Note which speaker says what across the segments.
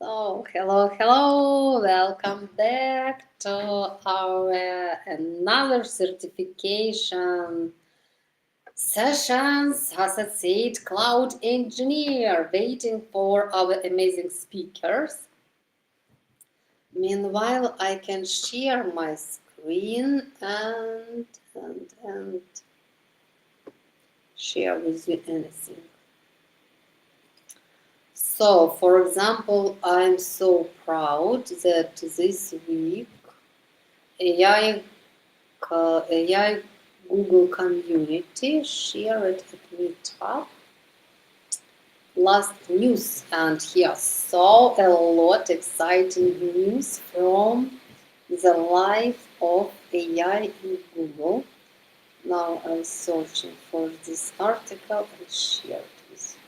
Speaker 1: So, hello, welcome back to our another certification sessions associate cloud engineer, waiting for our amazing speakers. Meanwhile, I can share my screen and share with you anything. So, for example, I'm so proud that this week AI, AI Google community shared at Meetup last news, and here saw a lot exciting news from the life of AI in Google. Now I'm searching for this article and share it with you.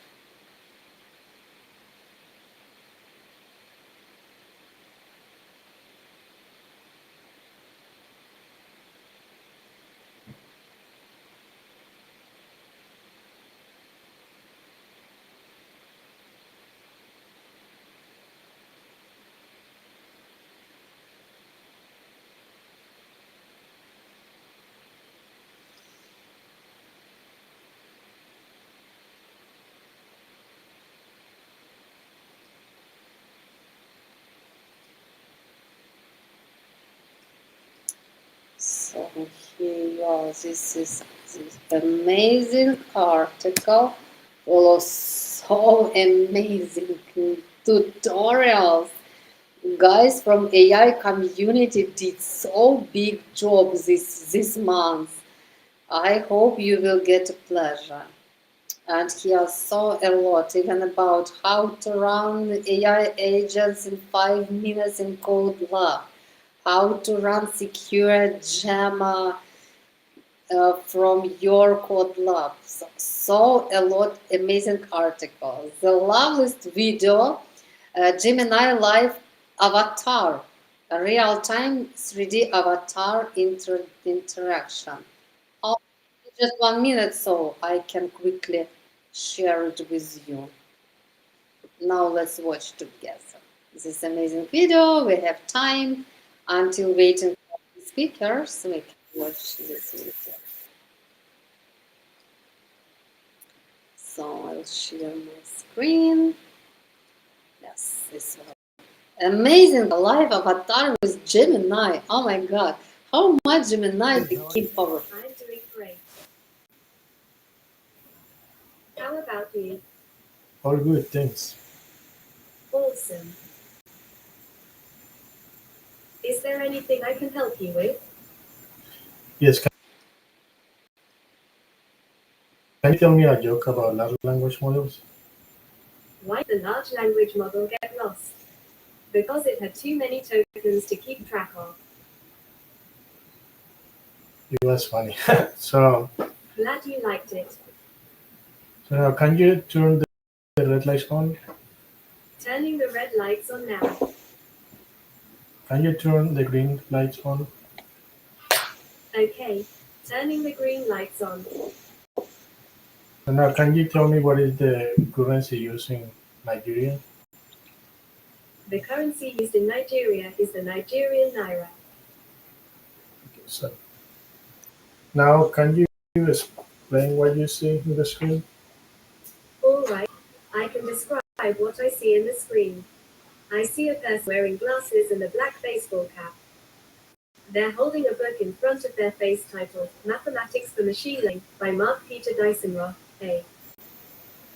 Speaker 1: So here, this is this amazing article full of so amazing tutorials. Guys from AI community did so big job this month. I hope you will get a pleasure. And here saw a lot, even about how to run AI agents in 5 minutes in Code Lab, how to run secure Gemma from your code lab. So a lot amazing articles. The loveliest video, Gemini Live Avatar, a real-time 3D avatar interaction. Oh, just 1 minute, so I can quickly share it with you. Now let's watch together this amazing video. We have time until waiting for the speakers. We can watch this video. So I'll share my screen. Yes, this one. Amazing live avatar with Gemini. Oh my god. How much Gemini became powerful.
Speaker 2: I'm doing great. How about you?
Speaker 3: All good, thanks.
Speaker 2: Awesome. Is there anything I can help you with?
Speaker 3: Yes, can you tell me a joke about large language models?
Speaker 2: Why did the large language model get lost? Because it had too many tokens to keep track of.
Speaker 3: It was funny. so,
Speaker 2: Glad you liked it.
Speaker 3: so now can you turn the red lights on?
Speaker 2: Turning the red lights on now.
Speaker 3: Can you turn the green lights on?
Speaker 2: Okay. Turning the green lights on.
Speaker 3: So now can you tell me what is the currency used in Nigeria?
Speaker 2: The currency used in Nigeria is the Nigerian naira.
Speaker 3: Okay, so now can you explain what you see in the screen?
Speaker 2: Alright. I can describe what I see in the screen. I see a person wearing glasses and a black baseball cap. They're holding a book in front of their face titled Mathematics for Machine Learning by Mark Peter Dyson-Roth, A.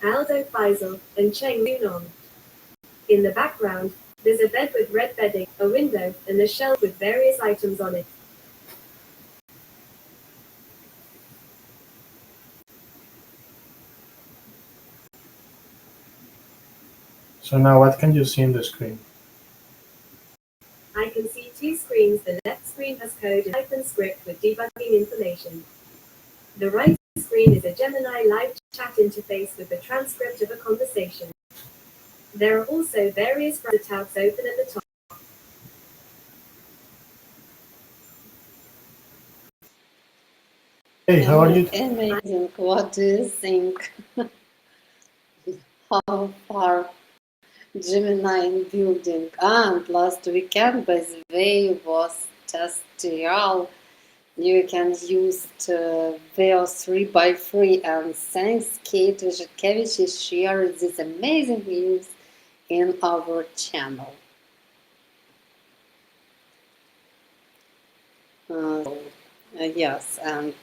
Speaker 2: Aldo Faisal, and Cheng Yunon. In the background, there's a bed with red bedding, a window, and a shelf with various items on it.
Speaker 3: So now what can you see in the screen?
Speaker 2: I can see two screens. The left screen has code in Python script with debugging information. The right screen is a Gemini live chat interface with the transcript of a conversation. There are also various browser tabs open at the top.
Speaker 3: Hey, how are you?
Speaker 1: Amazing. What do you think? How far Gemini in building. And last weekend, by the way, was just real. You can use VO3 by free, and thanks Kate Zhetkevich shared this amazing news in our channel. Yes, and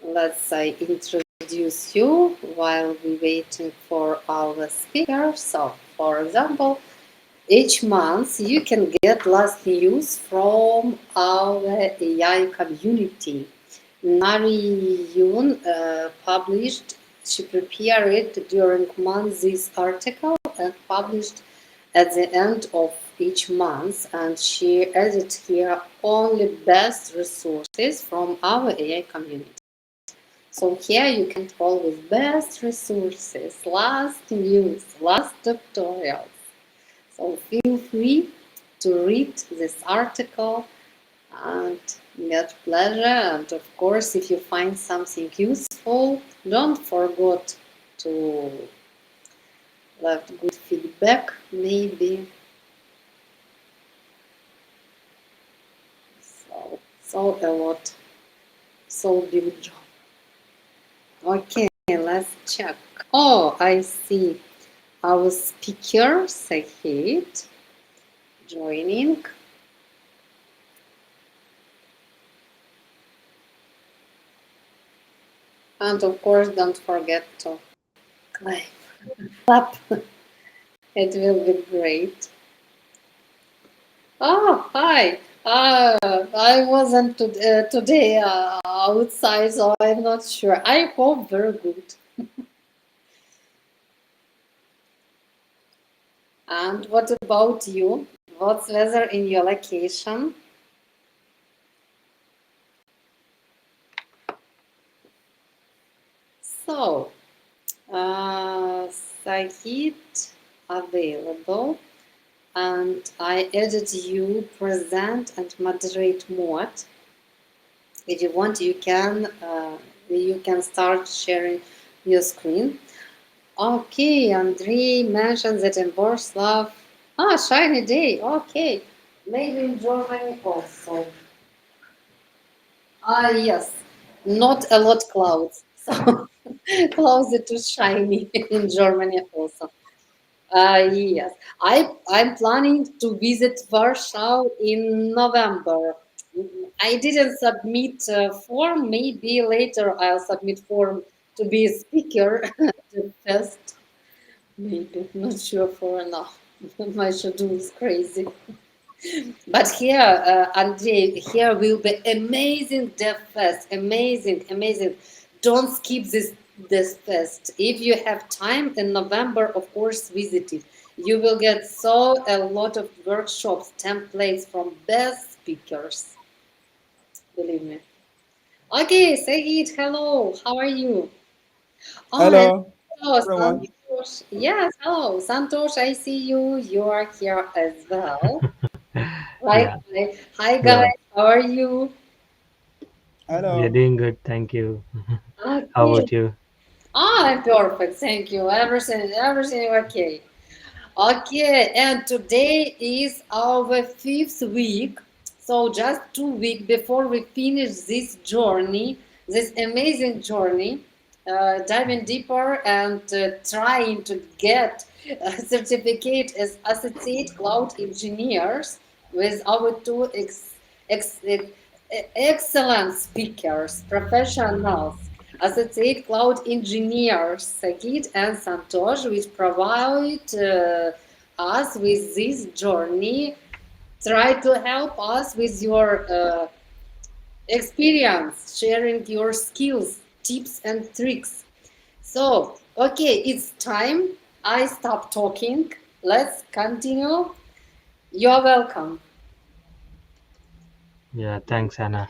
Speaker 1: let's introduce you while we waiting for our speaker. So, for example, each month you can get last news from our AI community. Nari Yun published, she prepared it during month this article and published at the end of each month, and she added here only best resources from our AI community. So here you can always best resources, last news, last tutorials. So feel free to read this article and get pleasure. And of course, if you find something useful, don't forget to leave good feedback, maybe. So a lot, so big job. Okay, let's check. Oh, I see. Our speaker, Saheed, joining. And of course, don't forget to clap. It will be great. Oh, hi. I wasn't today outside, so I'm not sure. I hope very good. And what about you? What's weather in your location? So, Saheed available, and I added you present and moderate mode. If you want, you can start sharing your screen. Okay, Andrei mentioned that in Warsaw. Ah, shiny day. Okay, maybe in Germany also. Ah, yes, not a lot clouds. So closer to shiny in Germany also. Yes, I'm planning to visit Warsaw in November. I didn't submit form. Maybe later I'll submit form to be a speaker. The test. Maybe not sure for now. My schedule is crazy. But here, Andrei, here will be amazing Dev Fest. Amazing, amazing. Don't skip this fest. If you have time in November, of course, visit it. You will get so a lot of workshops, templates from best speakers. Believe me. Okay, Saeed, hello. How are you? Oh, and
Speaker 4: Hello,
Speaker 1: hello,
Speaker 4: everyone.
Speaker 1: Santosh. Yes, hello, Santosh. I see you. You are here as well. Hi,
Speaker 5: Yeah,
Speaker 1: hi, hi,
Speaker 5: hello.
Speaker 1: guys. How are you?
Speaker 5: We are
Speaker 4: Hello.
Speaker 5: doing good, thank you. How
Speaker 1: Okay.
Speaker 5: about you?
Speaker 1: I'm perfect. Thank you. Everything okay. Okay, and today is our fifth week. So just 2 weeks before we finish this journey, this amazing journey, diving deeper and trying to get a certificate as associate cloud engineers with our two ex, ex, excellent speakers, professionals, associate cloud engineers, Saheed and Santosh, which provide us with this journey. Try to help us with your experience, sharing your skills, tips, and tricks. So, okay, it's time. I stop talking. Let's continue. You're welcome.
Speaker 5: Yeah, thanks, Anna.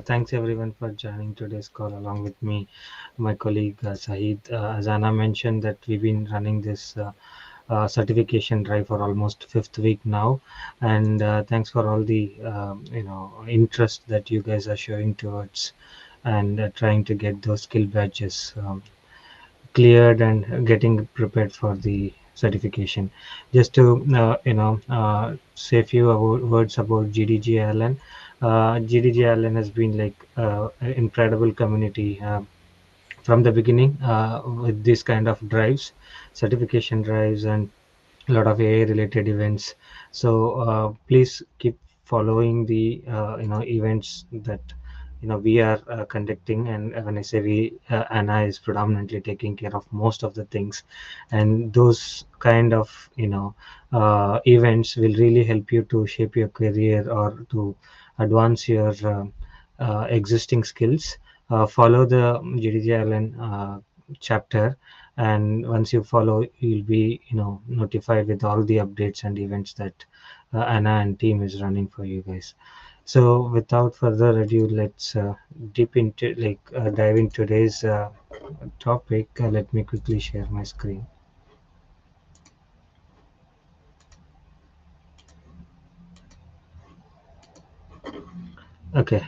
Speaker 5: Thanks everyone for joining today's call along with me, my colleague Saheed. As Anna mentioned, that we've been running this certification drive for almost fifth week now, and thanks for all the interest that you guys are showing towards and trying to get those skill badges cleared and getting prepared for the certification. Just to say a few words about GDG Ahlen. GDG Ahlen has been like an incredible community from the beginning with this kind of drives, certification drives, and a lot of AI related events. So please keep following the events that we are conducting. And when I say we, Anna is predominantly taking care of most of the things, and those kind of events will really help you to shape your career or to advance your existing skills. Follow the GDG Island chapter, and once you follow, you'll be notified with all the updates and events that Anna and team is running for you guys. So without further ado, let's deep into dive into today's topic. Let me quickly share my screen. Okay.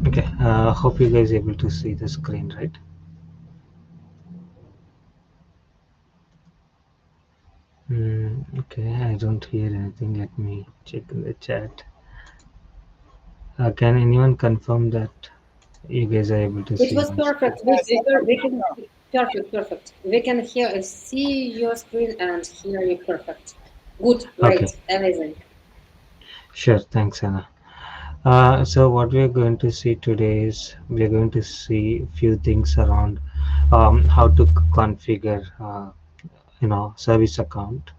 Speaker 5: Okay. Hope you guys able to see the screen, right? Okay, I don't hear anything. Let me check in the chat. Can anyone confirm that you guys are able to
Speaker 1: It
Speaker 5: see
Speaker 1: was
Speaker 5: my screen?
Speaker 1: perfect. We can perfect. We can hear, see your screen and hear you perfect. Good,
Speaker 5: Okay,
Speaker 1: great, amazing.
Speaker 5: sure. Thanks, Anna. So what we are going to see today is we are going to see few things around how to configure service account.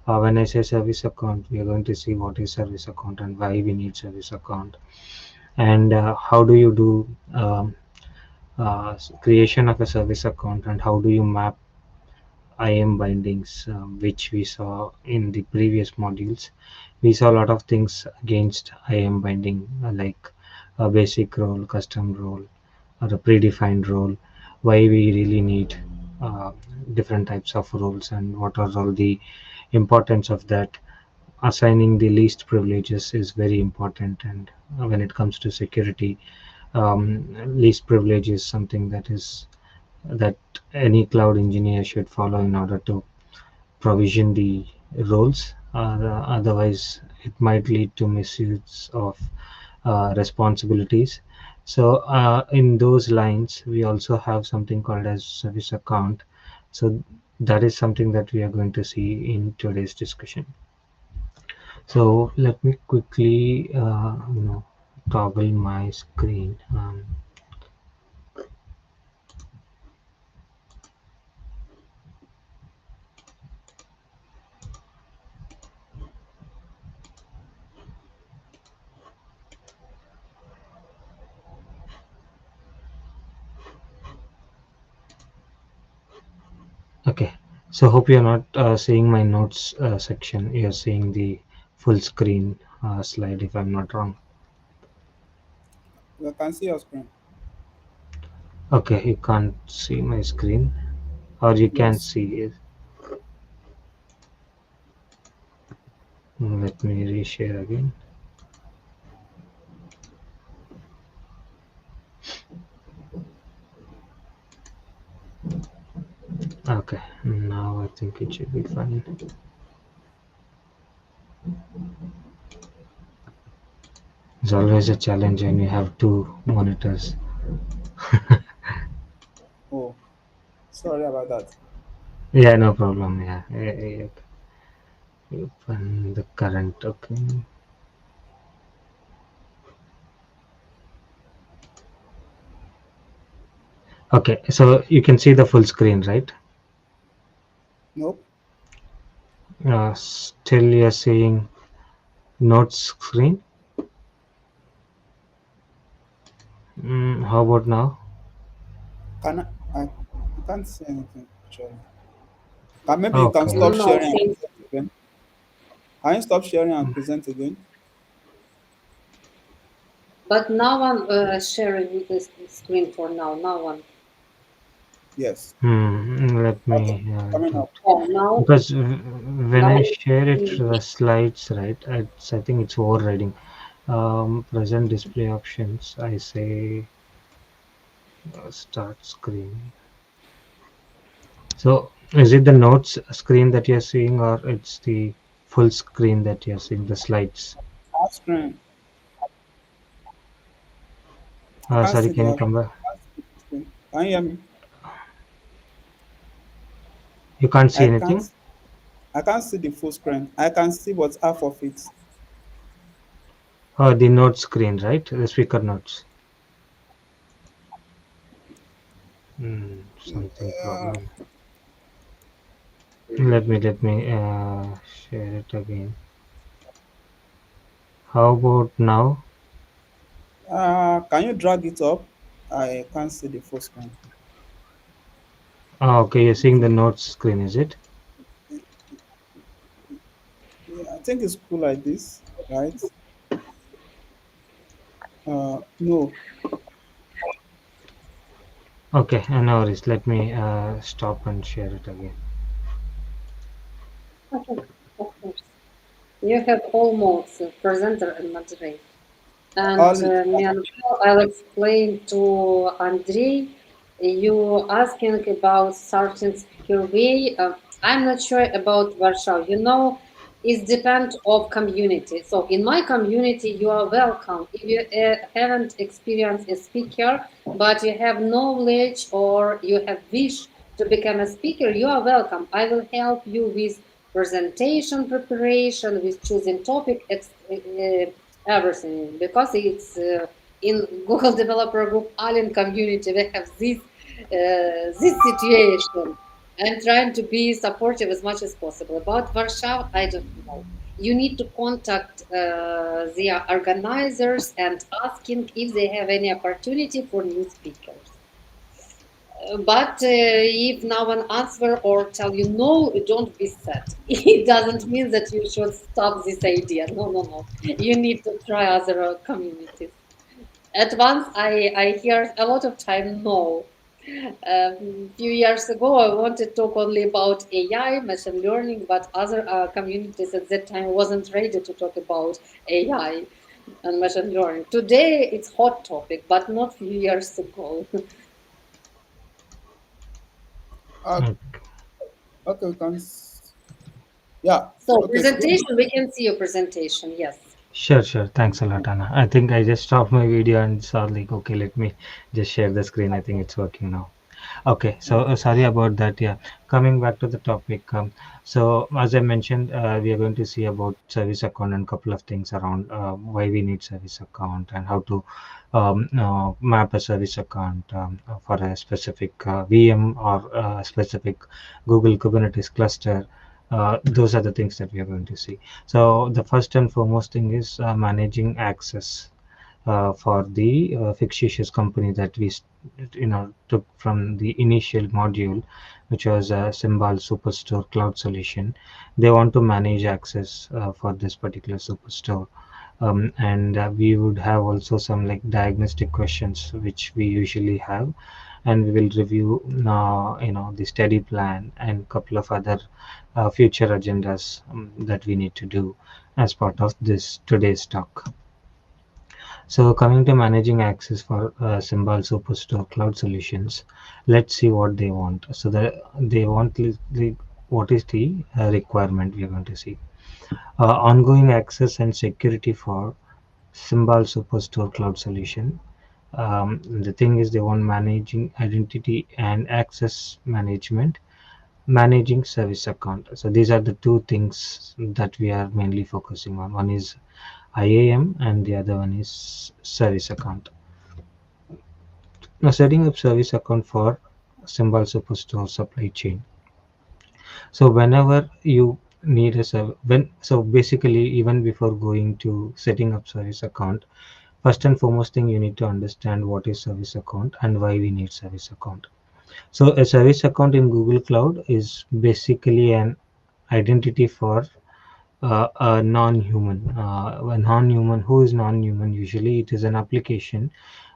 Speaker 5: When I say service account, we are going to see what is service account and why we need service account, and how do you do creation of a service account, and how do you map IAM bindings, which we saw in the previous modules. We saw a lot of things against IAM binding, like a basic role, custom role, or a predefined role. Why we really need uh, different types of roles, and what are all the importance of that. Assigning the least privileges is very important, and when it comes to security, least privilege is something that any cloud engineer should follow in order to provision the roles. Otherwise, it might lead to misuse of responsibilities. So, in those lines, we also have something called as service account. So, that is something that we are going to see in today's discussion. So, let me quickly, toggle my screen. Okay, so hope you're not seeing my notes section. You're seeing the full screen slide, if I'm not wrong.
Speaker 4: You can see your screen.
Speaker 5: Okay, you can't see my screen, or you can
Speaker 4: Yes.
Speaker 5: see it. Let me reshare again. Okay, now I think it should be fine. It's always a challenge when you have two monitors.
Speaker 4: Oh, sorry about that.
Speaker 5: Yeah, no problem. Yeah, open the current. Okay. Okay, so you can see the full screen, right?
Speaker 4: Nope.
Speaker 5: Still, you're seeing notes screen. How about now?
Speaker 4: Can I can't see anything actually. Maybe you can
Speaker 5: Okay.
Speaker 4: stop
Speaker 1: No,
Speaker 4: sharing and
Speaker 1: thanks.
Speaker 4: present again. Can you stop sharing and present again?
Speaker 1: But no one sharing this screen for now. No one.
Speaker 4: Yes.
Speaker 5: Let
Speaker 4: Okay.
Speaker 5: me
Speaker 4: Coming
Speaker 5: do
Speaker 4: up.
Speaker 5: it.
Speaker 1: Oh, now,
Speaker 5: Because when
Speaker 1: now.
Speaker 5: I share it
Speaker 1: Mm.
Speaker 5: to the slides, right, I think it's overriding. Present display options. I say Start screen. So is it the notes screen that you're seeing, or it's the full screen that you're seeing, the slides?
Speaker 4: Half screen. I can't
Speaker 5: Sorry,
Speaker 4: see the
Speaker 5: can you
Speaker 4: half
Speaker 5: come back?
Speaker 4: screen. Can you hear me?
Speaker 5: You can't see
Speaker 4: I can't
Speaker 5: anything?
Speaker 4: I can't see the full screen. I can see but half of it.
Speaker 5: The note screen, right? The speaker notes. Something
Speaker 4: Uh,
Speaker 5: problem. Let me share it again. How about now?
Speaker 4: can you drag it up? I can't see the full screen.
Speaker 5: Okay, you're seeing the notes screen, is it?
Speaker 4: Yeah, I think it's cool like this, right? No.
Speaker 5: Okay, no worries. Let me stop and share it again.
Speaker 1: Okay, of course. You have all modes, presenter and moderator. And
Speaker 4: All is
Speaker 1: Manuel, I'll explain to Andrei. You asking about certain speaker way. I'm not sure about Warsaw. You know, it depends of community. So in my community, you are welcome. If you haven't experienced a speaker, but you have knowledge or you have wish to become a speaker, you are welcome. I will help you with presentation preparation, with choosing topic, everything, because it's in Google Developer Group Ahlen community. We have this situation. I'm trying to be supportive as much as possible. About Warsaw, I don't know. You need to contact the organizers and asking if they have any opportunity for new speakers. But if no one answer or tell you no, don't be sad. It doesn't mean that you should stop this idea. No, no, no. You need to try other communities. At once, I hear a lot of time no. Few years ago, I wanted to talk only about AI, machine learning, but other communities at that time wasn't ready to talk about AI and machine learning. Today, it's hot topic, but not few years ago.
Speaker 4: uh,
Speaker 5: Mm.
Speaker 4: okay. Yeah.
Speaker 1: So
Speaker 4: Okay. Good.
Speaker 1: presentation, we can see your presentation. Yes.
Speaker 5: Sure, sure. Thanks a lot, Anna. I think I just stopped my video and saw like, okay, let me just share the screen. I think it's working now. Okay, so
Speaker 4: Okay.
Speaker 5: sorry about that. Yeah, coming back to the topic. So as I mentioned, we are going to see about service account and couple of things around why we need service account and how to map a service account for a specific VM or a specific Google Kubernetes cluster. Those are the things that we are going to see. So the first and foremost thing is managing access for the fictitious company that took from the initial module, which was a Symbol Superstore cloud solution. They want to manage access for this particular superstore. And we would have also some like diagnostic questions which we usually have, and we will review the study plan and couple of other future agendas that we need to do as part of this today's talk. So coming to managing access for Symbol Superstore cloud solutions, let's see what they want. So they want what is the requirement we are going to see. Ongoing access and security for Symbol Superstore cloud solution. The thing is they want managing identity and access management, managing service account. So these are the two things that we are mainly focusing on. One is IAM and the other one is service account. Now, setting up service account for Symbol Superstore supply chain. So whenever you need a so basically even before going to setting up service account, first and foremost thing you need to understand what is service account and why we need service account. So a service account in Google Cloud is basically an identity for a non-human. A non-human, who is non-human? Usually, it is an application,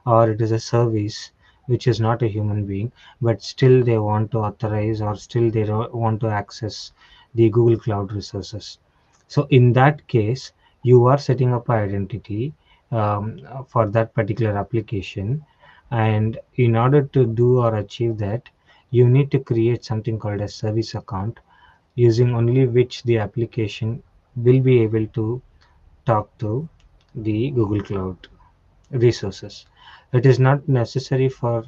Speaker 5: or it is a service which is not a human being, but still they want to authorize, or still they want to access the Google Cloud resources. So in that case, you are setting up an identity for that particular application, And in order to do or achieve that, you need to create something called a service account, using only which the application will be able to talk to the Google Cloud resources. It is not necessary for,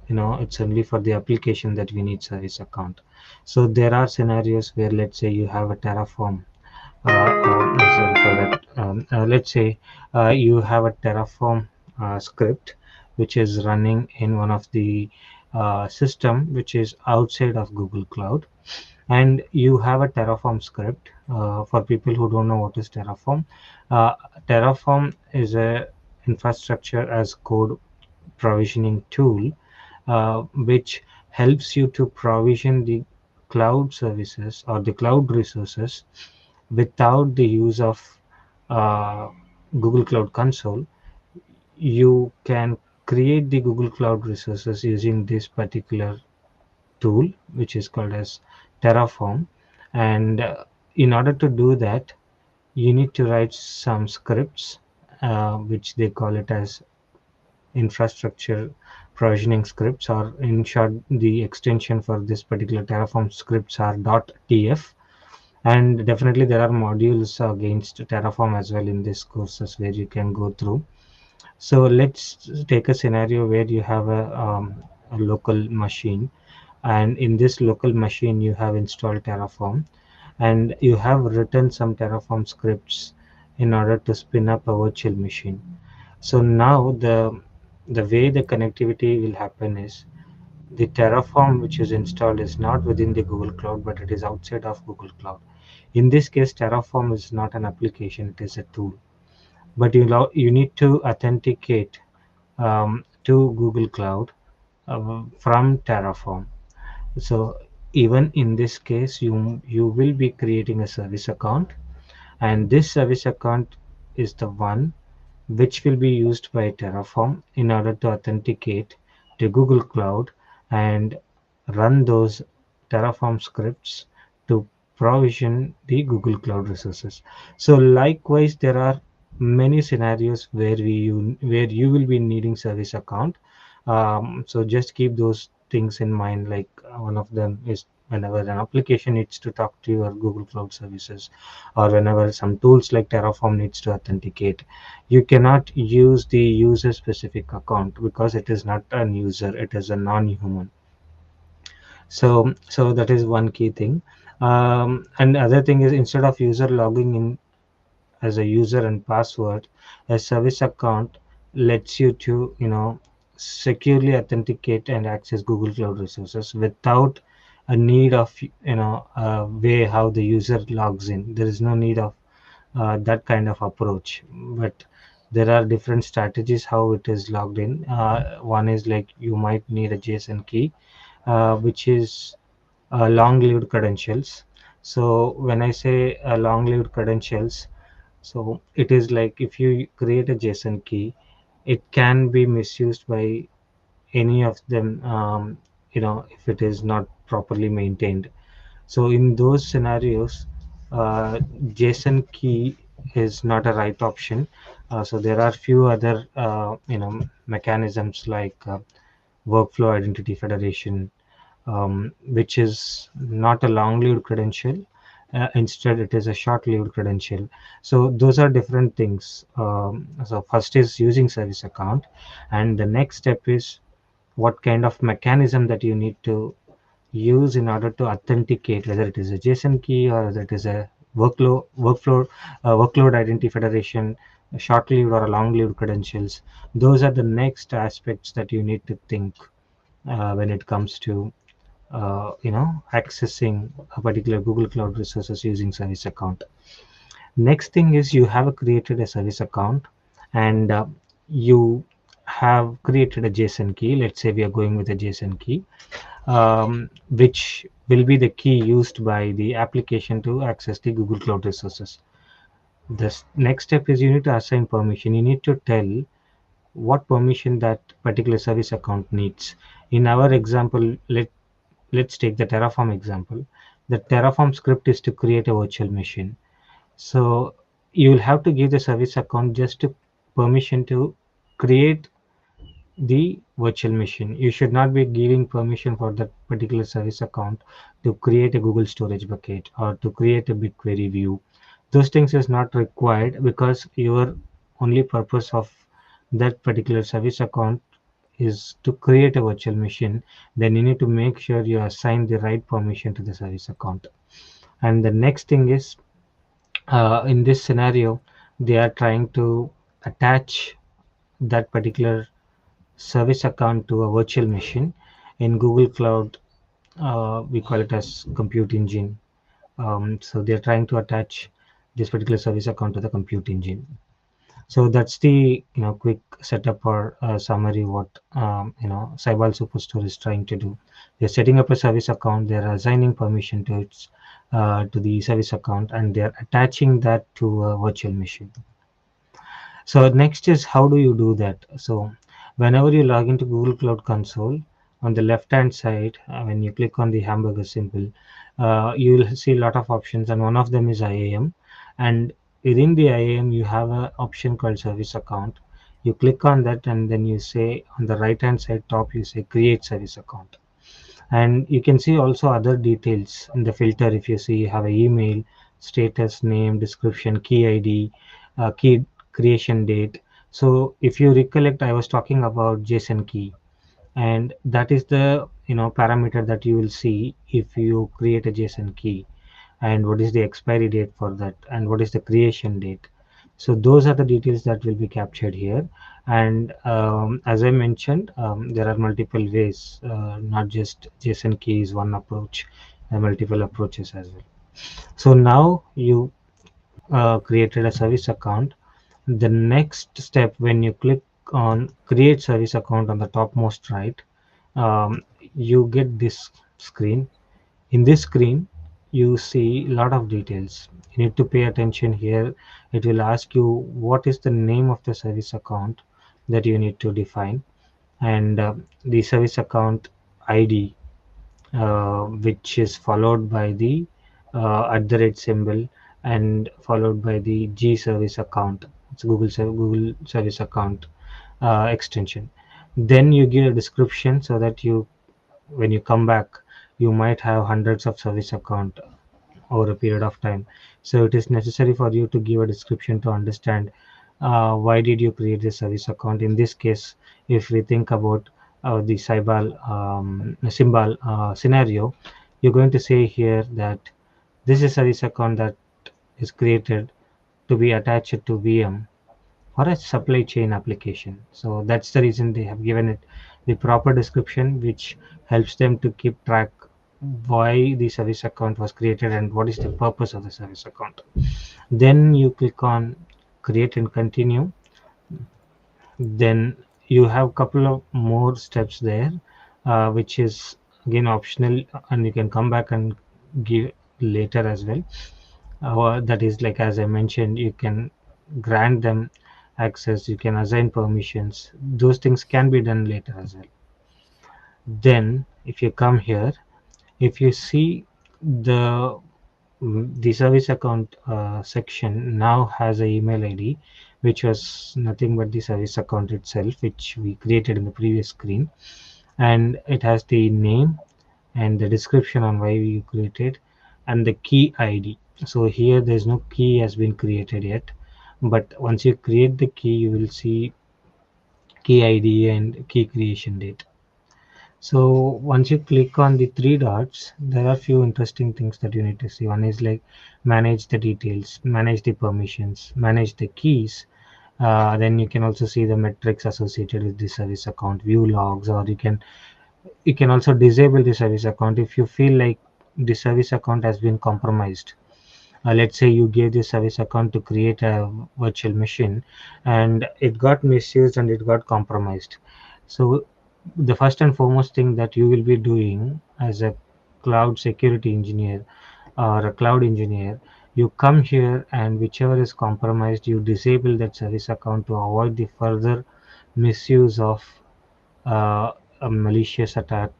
Speaker 5: it's only for the application that we need service account. So there are scenarios where, let's say, you have a Terraform. Sorry for that. Let's say you have a Terraform script which is running in one of the system which is outside of Google Cloud, and you have a Terraform script. For people who don't know what is Terraform, uh, Terraform is a infrastructure as code provisioning tool, which helps you to provision the cloud services or the cloud resources without the use of uh, Google Cloud Console. You can create the Google Cloud resources using this particular tool, which is called as Terraform. And in order to do that, you need to write some scripts, which they call it as infrastructure provisioning scripts, or in short, the extension for this particular Terraform scripts are .tf. And definitely there are modules against Terraform as well in this courses where you can go through. So let's take a scenario where you have a local machine, and in this local machine you have installed Terraform, and you have written some Terraform scripts in order to spin up a virtual machine. So now the way the connectivity will happen is, the Terraform which is installed is not within the Google Cloud, but it is outside of Google Cloud. In this case, Terraform is not an application; it is a tool. But you need to authenticate to Google Cloud from Terraform. So even in this case, you will be creating a service account, and this service account is the one which will be used by Terraform in order to authenticate to Google Cloud and run those Terraform scripts to provision the Google Cloud resources. So likewise, there are many scenarios where you will be needing service account. So just keep those things in mind. Like one of them is whenever an application needs to talk to your Google Cloud services, or whenever some tools like Terraform needs to authenticate, you cannot use the user specific account because it is not an user, it is a non-human. So that is one key thing. And the other thing is, instead of user logging in as a user and password, a service account lets you to securely authenticate and access Google Cloud resources without a need of a way how the user logs in. There is no need of that kind of approach. But there are different strategies how it is logged in. One is like you might need a JSON key, which is long-lived credentials. So when I say long-lived credentials, so it is like if you create a JSON key, it can be misused by any of them. If it is not properly maintained. So in those scenarios, JSON key is not a right option. So there are few other mechanisms like workflow identity federation, which is not a long-lived credential. Instead, it is a short-lived credential. So those are different things. So first is using service account, and the next step is what kind of mechanism that you need to use in order to authenticate, whether it is a JSON key or whether it is a workload identity federation, a short-lived or a long-lived credentials. Those are the next aspects that you need to think when it comes to accessing a particular Google Cloud resources using service account. Next thing is, you have created a service account, and you have created a JSON key. Let's say we are going with a JSON key, which will be the key used by the application to access the Google Cloud resources. The next step is, you need to assign permission. You need to tell what permission that particular service account needs. In our example, let's take the Terraform example. The Terraform script is to create a virtual machine. So you will have to give the service account just to permission to create the virtual machine. You should not be giving permission for that particular service account to create a Google storage bucket or to create a BigQuery view. Those things is not required because your only purpose of that particular service account is to create a virtual machine. Then you need to make sure you assign the right permission to the service account. And the next thing is, in this scenario, they are trying to attach that particular service account to a virtual machine. In Google Cloud, we call it as compute engine. So they're trying to attach this particular service account to the compute engine. So that's the quick setup or summary what Saibal Superstore is trying to do. They're setting up a service account. They're assigning permission to its to the service account, and they're attaching that to a virtual machine. So next is how do you do that? So whenever you log into Google Cloud Console, on the left hand side, when you click on the hamburger symbol, you will see a lot of options, and one of them is IAM. And within the IAM, you have an option called service account. You click on that, and then you say on the right hand side top, you say create service account. And you can see also other details in the filter. If you see, you have an email, status, name, description, key ID, key creation date. So if you recollect, I was talking about JSON key, and that is the parameter that you will see if you create a JSON key, and what is the expiry date for that, and what is the creation date. So those are the details that will be captured here. And as I mentioned, there are multiple ways, not just JSON key is one approach, multiple approaches as well. So now you created a service account. The next step, when you click on create service account on the topmost right, um, you get this screen. In this screen, you see a lot of details. You need to pay attention here. It will ask you what is the name of the service account that you need to define, and the service account ID, which is followed by the @ symbol and followed by the G service account. It's Google service account extension. Then you give a description so that you, when you come back, you might have hundreds of service account over a period of time. So it is necessary for you to give a description to understand why did you create this service account. In this case, if we think about the symbol scenario, you're going to say here that this is a service account that is created to be attached to VM for a supply chain application. So that's the reason they have given it the proper description, which helps them to keep track why the service account was created and what is the purpose of the service account. Then you click on create and continue. Then you have couple of more steps there, which is again optional, and you can come back and give later as well. That is, like as I mentioned, you can grant them access, you can assign permissions. Those things can be done later as well. Then if you come here, if you see the the service account section now has a email ID, which was nothing but the service account itself, which we created in the previous screen, and it has the name and the description on why you created, and the key ID. So here there's no key has been created yet, but once you create the key, you will see key ID and key creation date. So once you click on the three dots, there are few interesting things that you need to see. One is like manage the details, manage the permissions, manage the keys. Then you can also see the metrics associated with the service account, view logs, or you can also disable the service account if you feel like the service account has been compromised. Let's say you gave the service account to create a virtual machine, and it got misused and it got compromised. So the first and foremost thing that you will be doing as a cloud security engineer or a cloud engineer, you come here, and whichever is compromised, you disable that service account to avoid the further misuse of uh, a malicious attack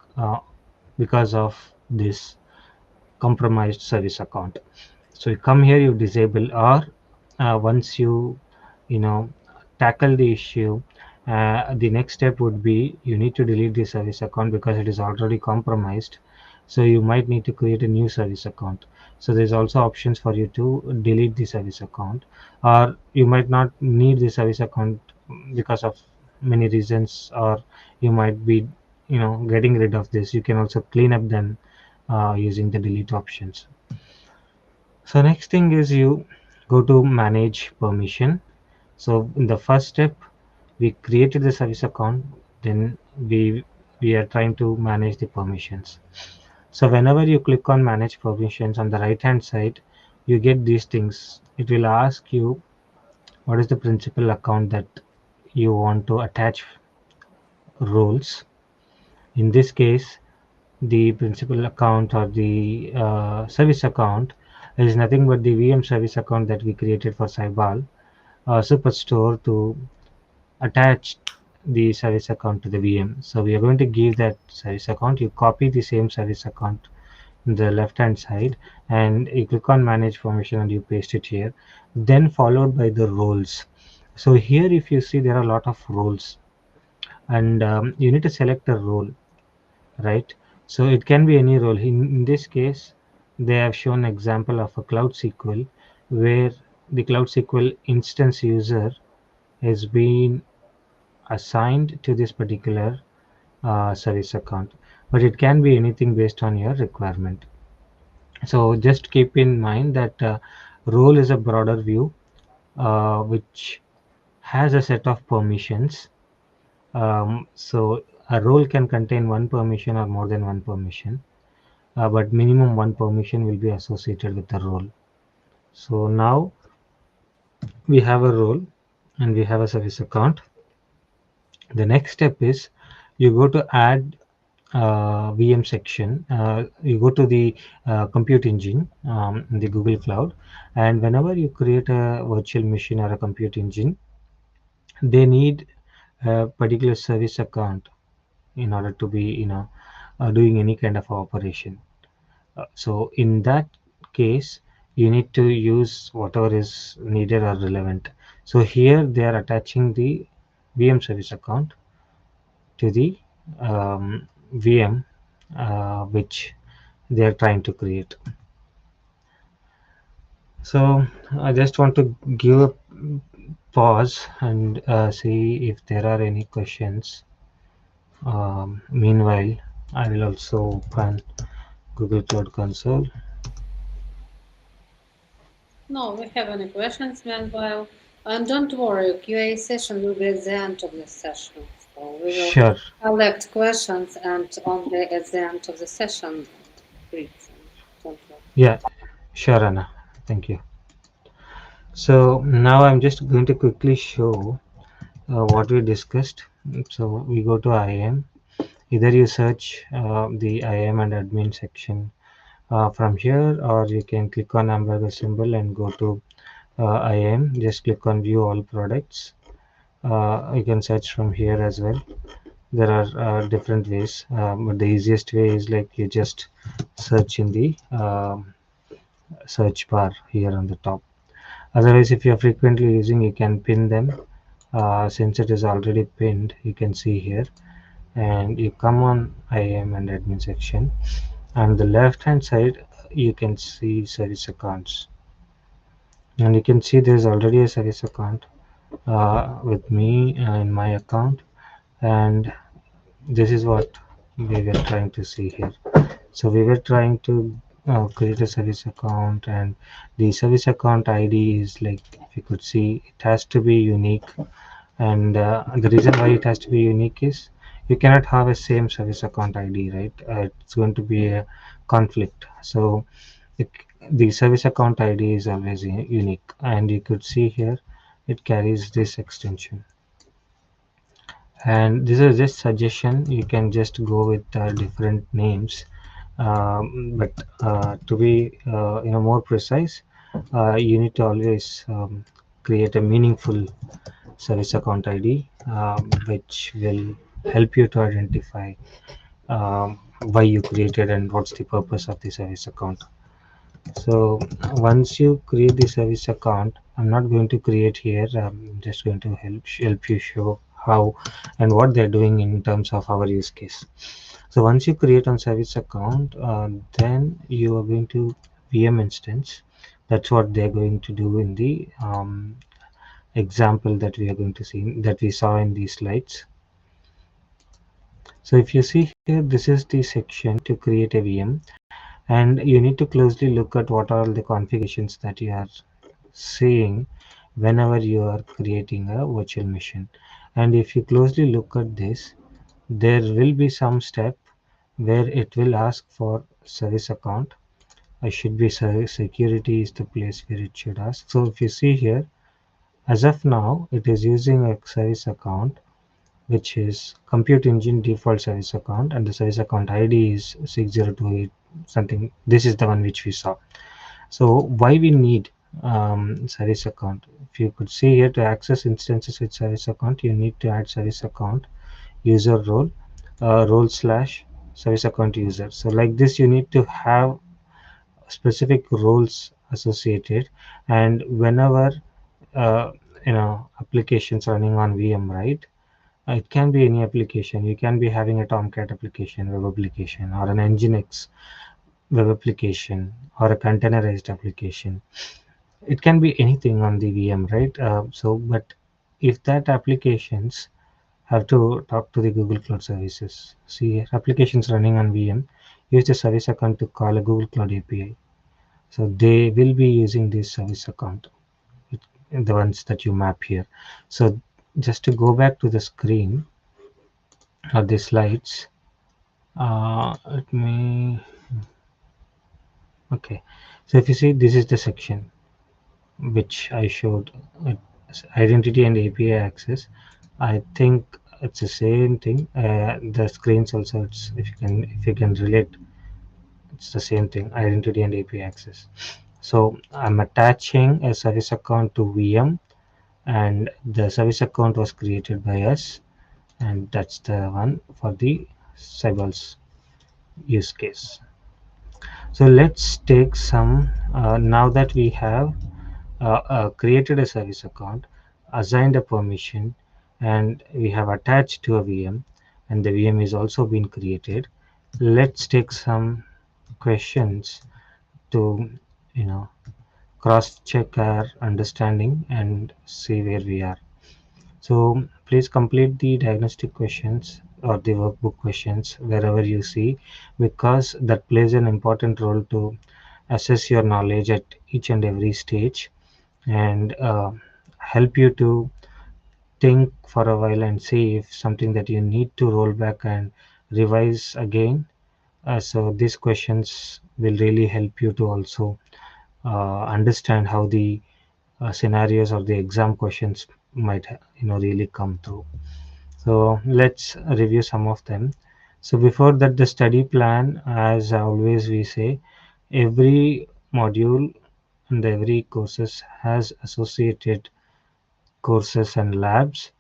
Speaker 5: because of this compromised service account. So you come here, you disable, or once you know tackle the issue, The next step would be you need to delete the service account because it is already compromised. So you might need to create a new service account. So there's also options for you to delete the service account, or you might not need the service account because of many reasons, or you might be getting rid of this. You can also clean up them using the delete options. So next thing is you go to manage permission. So in the first step, we created the service account, then we are trying to manage the permissions. So whenever you click on manage permissions on the right hand side, you get these things. It will ask you what is the principal account that you want to attach roles. In this case, the principal account or the service account is nothing but the VM service account that we created for Saibal Superstore to attach the service account to the VM. So we are going to give that service account. You copy the same service account in the left hand side, and you click on manage permission and you paste it here. Then followed by the roles. So here, if you see, there are a lot of roles, and you need to select a role, right? So it can be any role. In this case, they have shown example of a Cloud SQL where the Cloud SQL instance user has been assigned to this particular service account, but it can be anything based on your requirement. So just keep in mind that role is a broader view which has a set of permissions. So a role can contain one permission or more than one permission, but minimum one permission will be associated with the role. So now we have a role and we have a service account. The next step is you go to add VM section. You go to the compute engine in the Google Cloud, and whenever you create a virtual machine or a compute engine, they need a particular service account in order to be doing any kind of operation. So in that case, you need to use whatever is needed or relevant. So here they are attaching the VM service account to the VM which they are trying to create. So I just want to give a pause and see if there are any questions. Meanwhile, I will also open Google Cloud Console.
Speaker 1: No, we have any questions meanwhile. And don't worry, Q&A session will be at the end of the session. So we will
Speaker 5: Sure.
Speaker 1: collect questions and only at the end of the session read them. Don't worry.
Speaker 5: Yeah, sure, Anna. Thank you. So now I'm just going to quickly show what we discussed. So we go to IAM. Either you search the IAM and admin section from here, or you can click on umbrella symbol and go to IAM. Just click on view all products. You can search from here as well. There are different ways, but the easiest way is like you just search in the search bar here on the top. Otherwise, if you are frequently using, you can pin them. Since it is already pinned, you can see here, and you come on IAM and admin section. On the left hand side, you can see service accounts, and you can see there is already a service account with me in my account, and this is what we were trying to see here. So we were trying to create a service account, and the service account ID is like, if you could see, it has to be unique. And the reason why it has to be unique is you cannot have a same service account ID, right? It's going to be a conflict. So it, the service account ID is always unique, and you could see here it carries this extension. And this is just suggestion, you can just go with different names, but to be more precise, you need to always create a meaningful service account ID, which will help you to identify why you created and what's the purpose of the service account. So once you create the service account, I'm not going to create here, I'm just going to help you show how and what they're doing in terms of our use case. So once you create on service account, then you are going to VM instance. That's what they're going to do in the example that we are going to see, that we saw in these slides. So if you see here, this is the section to create a VM, and you need to closely look at what are the configurations that you are seeing whenever you are creating a virtual machine. And if you closely look at this, there will be some step where it will ask for service account. I should be security is the place where it should ask. So if you see here, as of now, it is using a service account, which is compute engine default service account, and the service account ID is 6028 something. This is the one which we saw. So why we need service account? If you could see here, to access instances with service account, you need to add service account user role, role slash service account user. So like this, you need to have specific roles associated, and whenever uh, applications running on VM, right? It can be any application. You can be having a Tomcat application, web application, or an Nginx web application, or a containerized application. It can be anything on the VM, right? But if that applications have to talk to the Google Cloud Services, see applications running on VM use the service account to call a Google Cloud API. So they will be using this service account, the ones that you map here. So just to go back to the screen or the slides, let me. Okay, so if you see, this is the section which I showed, identity and API access. I think it's the same thing. The screens also, it's, if you can relate, it's the same thing, identity and API access. So I'm attaching a service account to VM, and the service account was created by us, and that's the one for the Sybals use case. So let's take some, now that we have created a service account, assigned a permission, and we have attached to a VM, and the VM is also been created. Let's take some questions to, you know, cross check our understanding and see where we are. So please complete the diagnostic questions or the workbook questions wherever you see, because that plays an important role to assess your knowledge at each and every stage, and help you to think for a while and see if something that you need to roll back and revise again. So these questions will really help you to also understand how the scenarios or the exam questions might really come through. So let's review some of them. So before that, the study plan, as always we say, every module and every courses has associated courses and labs.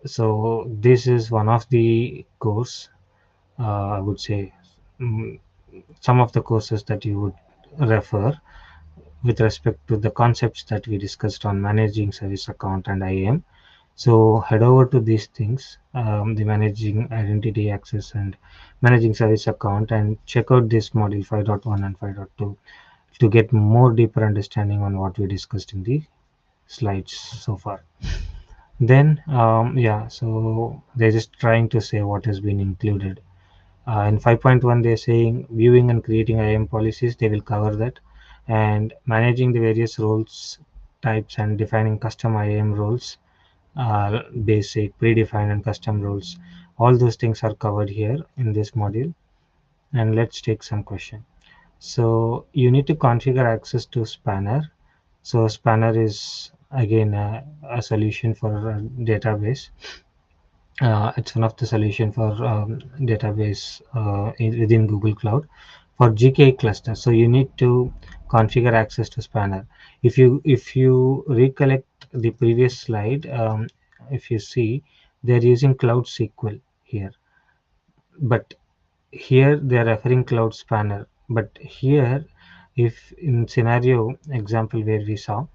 Speaker 5: So this is one of the course, I would say, mm, some of the courses that you would refer with respect to the concepts that we discussed on managing service account and IAM. So head over to these things, the managing identity access and managing service account, and check out this module 5.1 and 5.2 to get more deeper understanding on what we discussed in the slides so far. Then, yeah, so they're just trying to say what has been included. In 5.1, they're saying viewing and creating IAM policies, they will cover that, and managing the various roles types and defining custom IAM roles, basic, predefined, and custom roles. All those things are covered here in this module. And let's take some question. So you need to configure access to Spanner. So Spanner is again a solution for a database. It's one of the solution for database within Google Cloud for GK cluster. So you need to configure access to Spanner. If you recollect the previous slide, if you see, they're using Cloud SQL here, but here they are referring Cloud Spanner. But here, if in scenario example where we saw,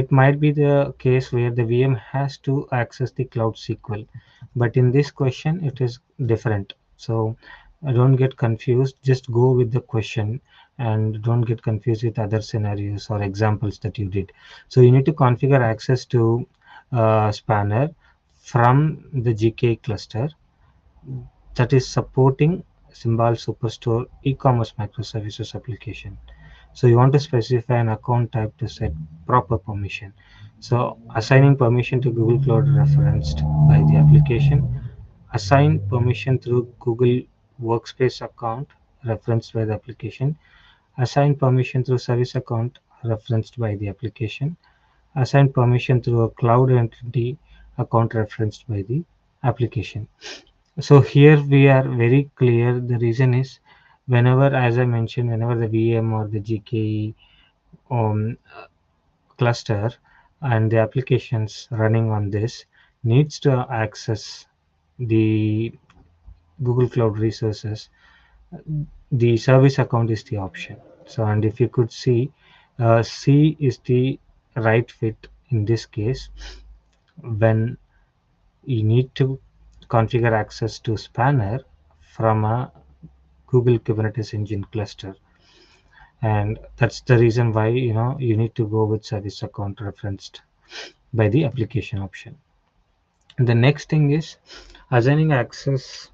Speaker 5: It might be the case where the VM has to access the Cloud SQL, but in this question it is different. So don't get confused. Just go with the question and don't get confused with other scenarios or examples that you did. So you need to configure access to Spanner from the GK cluster that is supporting Symbol Superstore e-commerce microservices application. So you want to specify an account type to set proper permission. So assigning permission to Google Cloud referenced by the application, assign permission through Google Workspace account referenced by the application, assign permission through service account referenced by the application, assign permission through a cloud entity account referenced by the application. So here we are very clear. The reason is whenever, as I mentioned, whenever the VM or the GKE cluster and the applications running on this needs to access the Google Cloud resources, the service account is the option. So, and if you could see, C is the right fit in this case when you need to configure access to Spanner from a Google Kubernetes Engine cluster. And that's the reason why you need to go with service account referenced by the application option. The next thing is assigning access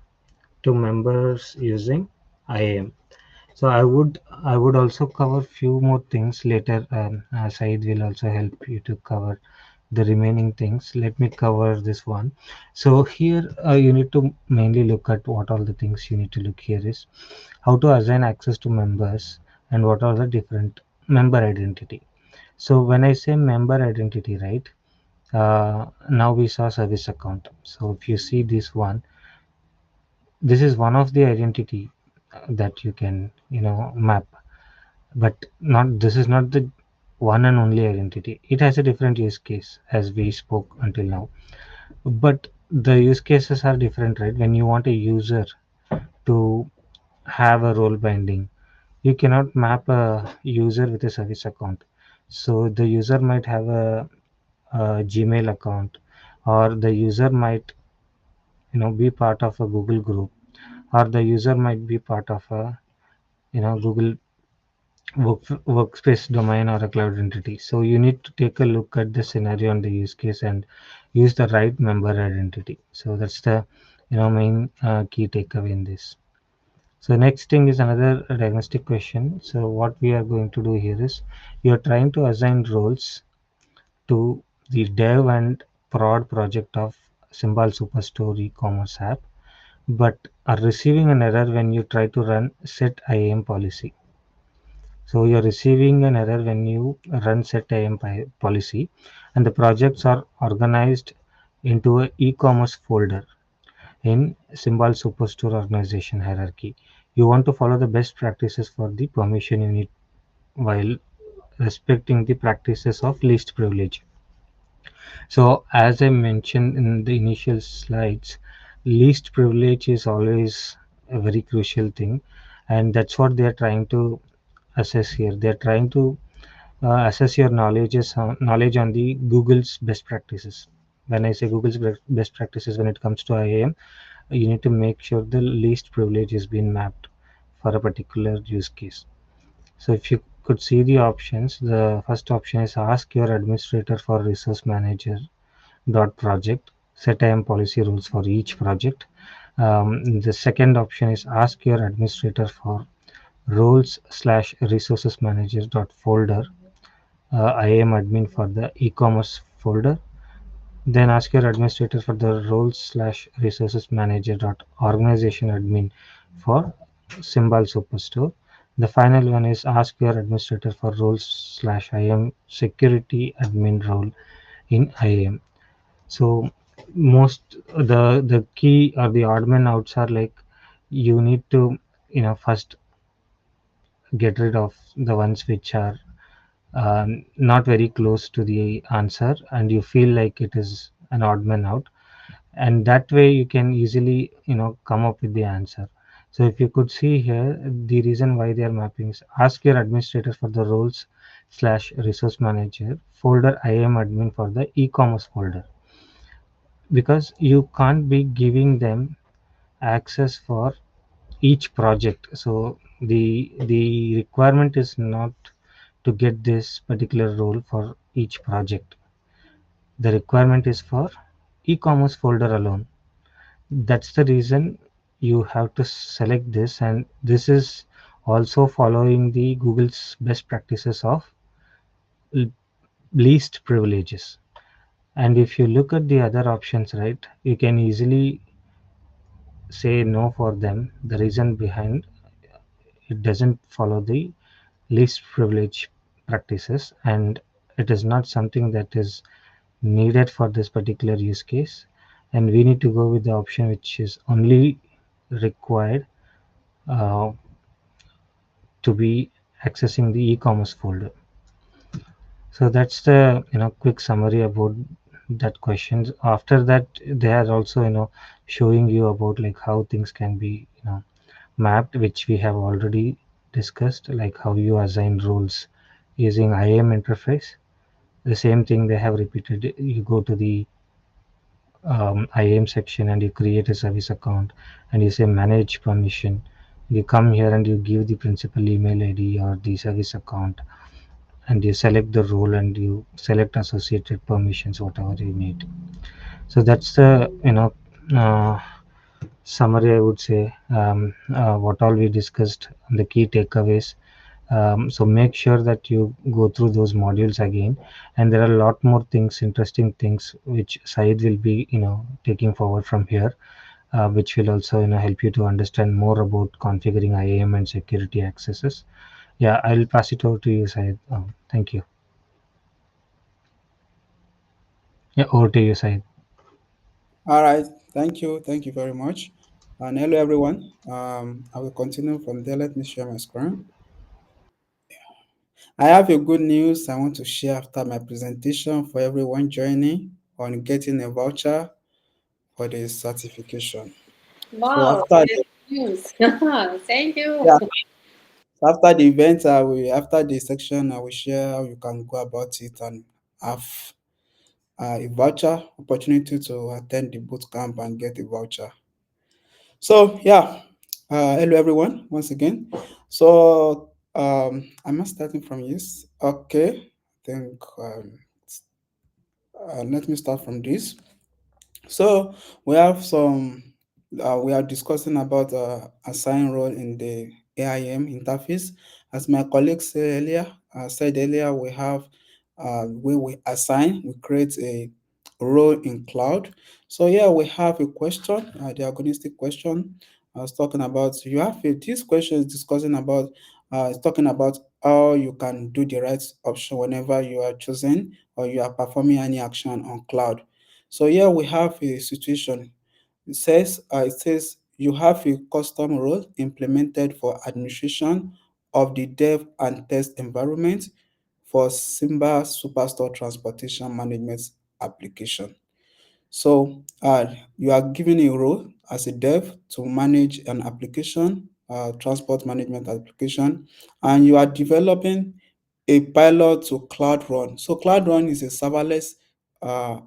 Speaker 5: to members using IAM. So I would also cover few more things later. Saeed will also help you to cover the remaining things. Let me cover this one. So here you need to mainly look at what all the things you need to look here is how to assign access to members and what are the different member identity. So when I say member identity, right? Now we saw service account. So if you see this one, this is one of the identity that you can map, but not this is not the one and only identity. It has a different use case as we spoke until now, but the use cases are different, right? When you want a user to have a role binding, you cannot map a user with a service account. So the user might have a Gmail account, or the user might be part of a Google group, or the user might be part of a Google workspace domain or a cloud entity. So you need to take a look at the scenario and the use case and use the right member identity. So that's the main key takeaway in this. So next thing is another diagnostic question. So what we are going to do here is you are trying to assign roles to the dev and prod project of Symbol Superstore e-commerce app, but are receiving an error when you try to run set IAM policy. So you're receiving an error when you run set IAM policy, and the projects are organized into a e-commerce folder in Symbol Superstore organization hierarchy. You want to follow the best practices for the permission unit while respecting the practices of least privilege. So as I mentioned in the initial slides, least privilege is always a very crucial thing, and that's what they are trying to assess here. They are trying to assess your knowledge on the Google's best practices. When I say Google's best practices when it comes to IAM, you need to make sure the least privilege is being mapped for a particular use case. So if you could see the options, the first option is ask your administrator for resource manager dot project, set IAM policy rules for each project. The second option is ask your administrator for roles slash resources manager dot folder, IAM admin for the e-commerce folder. Then ask your administrator for the roles slash resources manager dot organization admin for Symbol Superstore. The final one is ask your administrator for roles slash IAM security admin role in IAM. So most the key or the odd man outs are like you need to first get rid of the ones which are not very close to the answer and you feel like it is an odd man out, and that way you can easily come up with the answer. So if you could see here, the reason why they are mapping is ask your administrator for the roles slash resource manager folder IAM admin for the e-commerce folder, because you can't be giving them access for each project. So the requirement is not to get this particular role for each project. The requirement is for e-commerce folder alone. That's the reason you have to select this, and this is also following the Google's best practices of least privileges. And if you look at the other options, right, you can easily say no for them. The reason behind it doesn't follow the least privilege practices, and it is not something that is needed for this particular use case. And we need to go with the option which is only required uh, to be accessing the e-commerce folder. So that's the quick summary about that questions. After that, they are also showing you about like how things can be mapped, which we have already discussed, like how you assign roles using IAM interface. The same thing they have repeated. You go to the IAM section and you create a service account and you say manage permission. You come here and you give the principal email ID or the service account, and you select the role and you select associated permissions, whatever you need. So that's the uh, summary, I would say, what all we discussed, the key takeaways. So make sure that you go through those modules again, and there are a lot more things, interesting things, which Saeed will be taking forward from here, which will also help you to understand more about configuring IAM and security accesses. Yeah, I'll pass it over to you, Saeed. Thank you. Yeah, over to you, Saeed.
Speaker 4: All right. Thank you very much. And hello, everyone. I will continue from there. Let me share my screen. I have a good news I want to share after my presentation for everyone joining on getting a voucher for the certification. So
Speaker 1: Wow,
Speaker 4: after
Speaker 1: great news. Thank you.
Speaker 4: yeah, so after the event, after the section, I will share how you can go about it and have a voucher opportunity to attend the boot camp and get a voucher. So yeah, hello everyone once again. So am I starting from yes? Okay, I think let me start from this. So we have some. We are discussing about assign role in the AIM interface. As my colleague said earlier, we have where we assign, we create a role in cloud. So here we have a question, the agonistic question. I was talking about. You have this question is discussing about. It's talking about how you can do the right option whenever you are choosing or you are performing any action on cloud. So here we have a situation. It says you have a custom role implemented for administration of the dev and test environment for Simba Superstore Transportation Management application. So you are given a role as a dev to manage an application, transport management application, and you are developing a pilot to Cloud Run. So Cloud Run is a uh,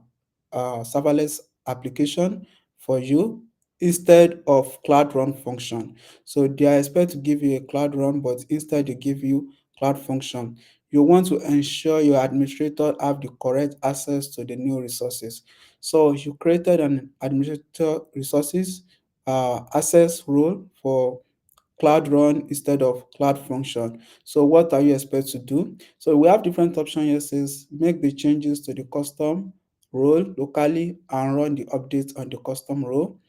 Speaker 4: serverless application for you instead of Cloud Run function. So they are expect to give you a Cloud Run, but instead they give you Cloud function. You want to ensure your administrator have the correct access to the new resources. So you created an administrator resources access role for Cloud Run instead of Cloud Function. So what are you expected to do? So we have different options here. Says make the changes to the custom role locally and run the updates on the custom role.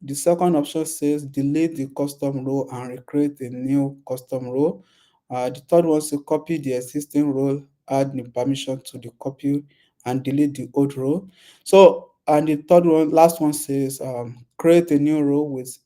Speaker 4: The second option says delete the custom role and recreate a new custom role. The third one says copy the existing role, add the permission to the copy and delete the old role. So, and the third one, last one says create a new role with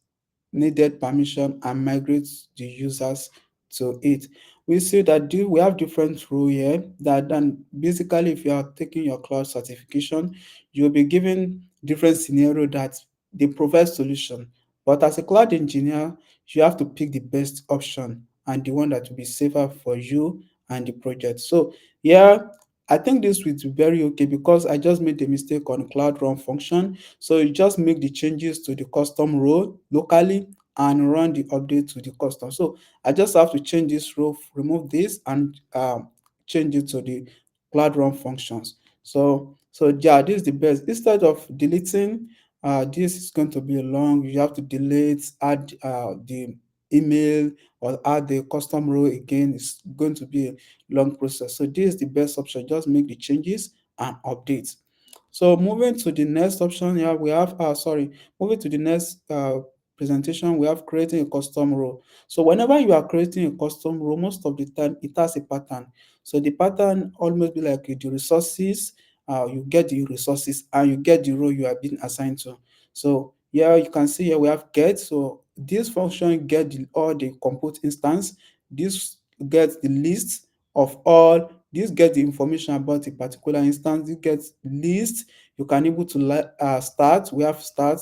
Speaker 4: needed permission and migrate the users to it. We see that we have different rule here that then basically if you are taking your cloud certification, you'll be given different scenario that they provide solution. But as a cloud engineer, you have to pick the best option and the one that will be safer for you and the project. So yeah, I think this will be very okay because I just made a mistake on cloud run function. So you just make the changes to the custom role locally and run the update to the custom. So I just have to change this role, remove this, and change it to the cloud run functions. So yeah, this is the best. Instead of deleting, this is going to be a long. You have to delete, add the email or add the custom role again. It's going to be a long process. So this is the best option. Just make the changes and update. So moving to the next option here, we have moving to the next presentation, we have creating a custom role. So whenever you are creating a custom role, most of the time it has a pattern. So the pattern almost be like the resources, you get the resources and you get the role you have been assigned to. So here you can see here we have get. So this function get all the compute instance. This gets the list of all. This get the information about a particular instance. This gets list. You can able to start. We have start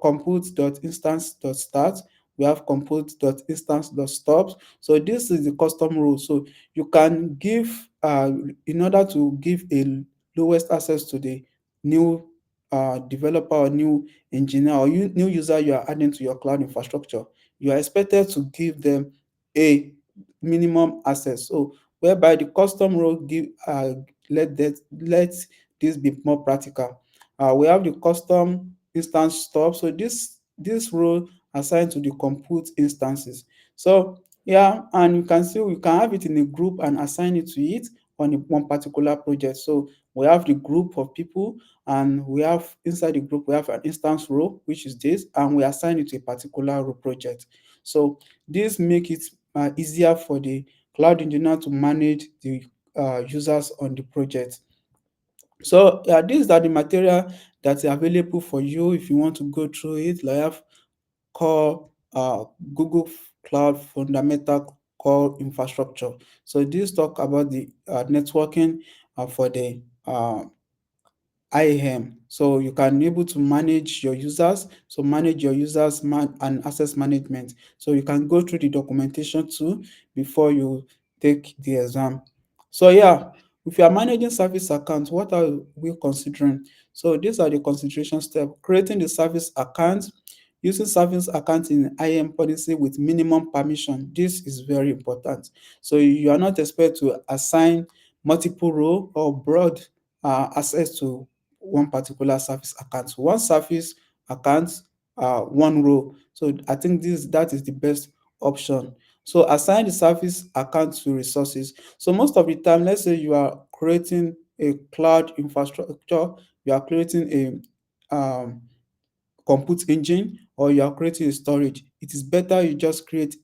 Speaker 4: compute.instance.start. We have compute.instance.stop. So this is the custom rule. So you can give in order to give a lowest access to the new developer or new engineer or new user you are adding to your cloud infrastructure, you are expected to give them a minimum access. So whereby the custom role give let this be more practical. We have the custom instance stop. So this role assigned to the compute instances. So yeah, and you can see we can have it in a group and assign it to it on one particular project. So we have the group of people, and we have inside the group we have an instance role, which is this, and we assign it to a particular role project. So this make it easier for the cloud engineer to manage the users on the project. So these are the material that are available for you if you want to go through it. Like I have core Google Cloud Fundamental Core Infrastructure. So this talk about the networking for the IAM. So you can be able to manage your users. So manage your users and access management. So you can go through the documentation too before you take the exam. So yeah, if you are managing service accounts, what are we considering? So these are the consideration steps: creating the service account, using service account in IAM policy with minimum permission. This is very important. So you are not expected to assign multiple role or broad access to one particular service account. One service account, one row. So I think that is the best option. So assign the service account to resources. So most of the time, let's say you are creating a cloud infrastructure, you are creating a compute engine, or you are creating a storage, it is better you just create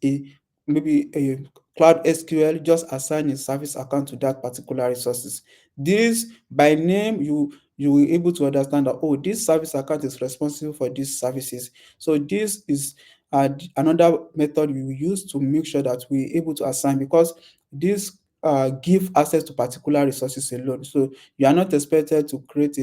Speaker 4: maybe a cloud SQL, just assign a service account to that particular resources. This by name, you will able to understand that, oh, this service account is responsible for these services. So this is another method we will use to make sure that we're able to assign, because this give access to particular resources alone. So you are not expected to create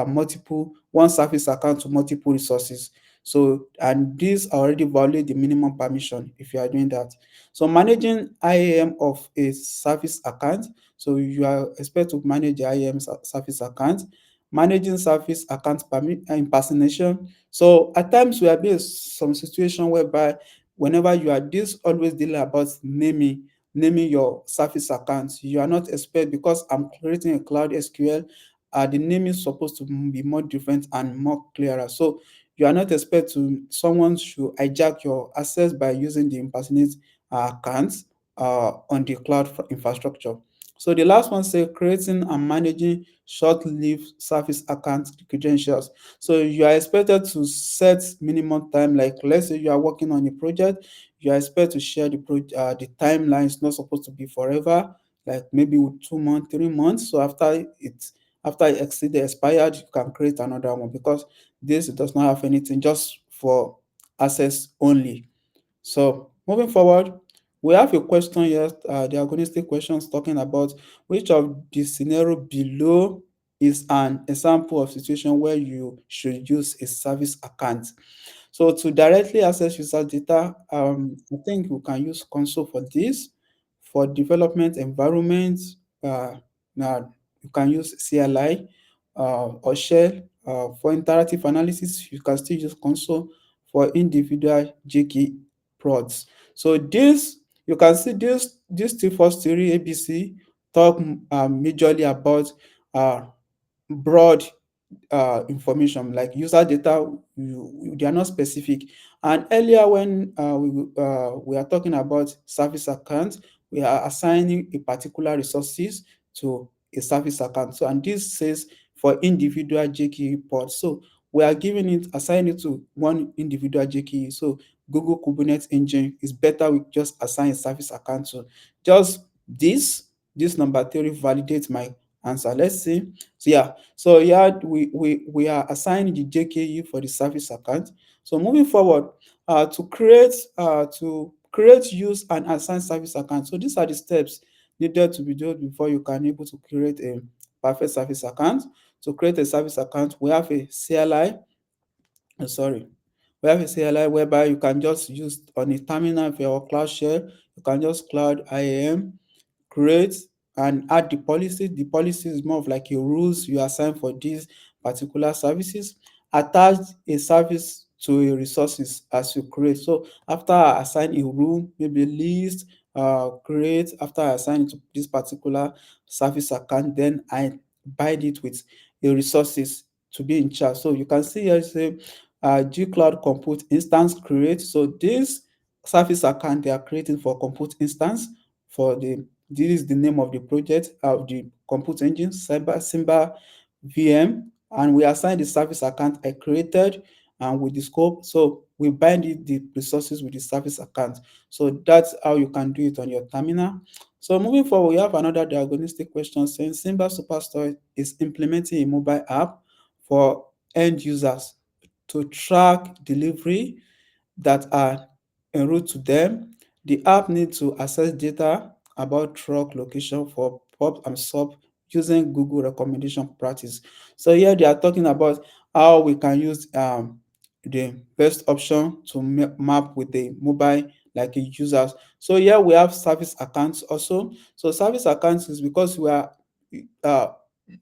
Speaker 4: multiple one service account to multiple resources. So and these already violate the minimum permission if you are doing that. So managing IAM of a service account. So you are expected to manage the IAM service account. Managing service account impersonation. So at times we have been in some situation whereby whenever you are this always dealing about naming your service accounts, you are not expected, because I'm creating a cloud SQL, the name is supposed to be more different and more clearer. So you are not expected to someone should hijack your access by using the impersonate accounts on the cloud infrastructure. So the last one say creating and managing short-lived service account credentials. So you are expected to set minimum time. Like let's say you are working on a project, you are expected to share the timeline is not supposed to be forever, like maybe with 2 months, 3 months. So after it exceed the expired, you can create another one, because this does not have anything, just for access only. So moving forward, we have a question here, the agonistic questions talking about which of the scenario below is an example of situation where you should use a service account. So to directly access user data, I think we can use console for this. for development environment, uh, now you can use CLI or Shell. For interactive analysis, you can still use console. For individual JK prods. So this, you can see this T4 theory ABC talk majorly about uh, broad information like user data. They are not specific. And earlier when we are talking about service account, we are assigning a particular resources to a service account. So and this says for individual JKE pods. So we are giving it, assigning it to one individual JKE. So Google Kubernetes engine is better with just assign a service account to just this number theory validates my answer. Let's see. So yeah, so yeah, we are assigning the JKE for the service account. So moving forward, to create, use, and assign service account. So these are the steps needed to be done before you can able to create a perfect service account. To create a service account, we have a CLI. Sorry, we have a CLI whereby you can just use on a terminal for your cloud share. You can just cloud IAM, create and add the policy. The policy is more of like a rules you assign for these particular services. Attach a service to a resources as you create. So after I assign a rule, maybe list, create, after I assign it to this particular service account, then I bind it with a resources to be in charge. So you can see here say G Cloud Compute instance create. So this service account they are creating for compute instance for the, this is the name of the project of the compute engine, Cyber Simba VM, and we assign the service account I created and with the scope. So we bind it, the resources with the service account. So that's how you can do it on your terminal. So moving forward, we have another diagnostic question saying Simba Superstore is implementing a mobile app for end users to track delivery that are en route to them. The app needs to access data about truck location for pop and sub using Google recommendation practice. So here they are talking about how we can use the best option to map with the mobile like a users. So here we have service accounts also. So service accounts is because uh,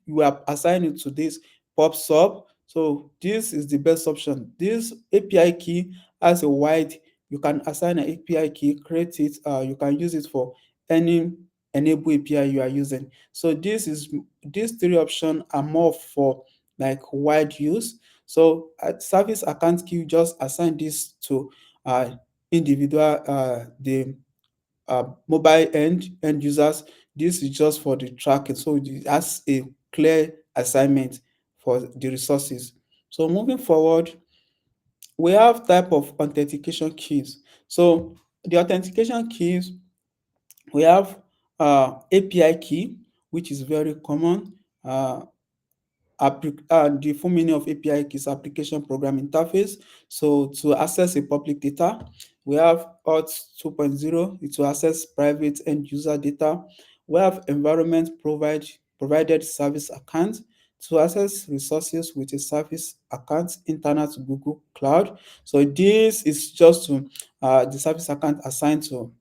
Speaker 4: we are assigning to this pop sub. So this is the best option. This API key has a wide, you can assign an API key, create it, you can use it for any enable API you are using. So these three options are more for like wide use. So at service account key, just assign this to individual the mobile end users. This is just for the tracking. So it has a clear assignment for the resources. So moving forward, we have type of authentication keys. So the authentication keys, we have API key, which is very common. Uh, the full meaning of API is application program interface. So to access a public data, we have auth 2.0, it will access private end user data. We have environment provided service account to access resources with a service account internal to Google Cloud. So this is just to the service account assigned to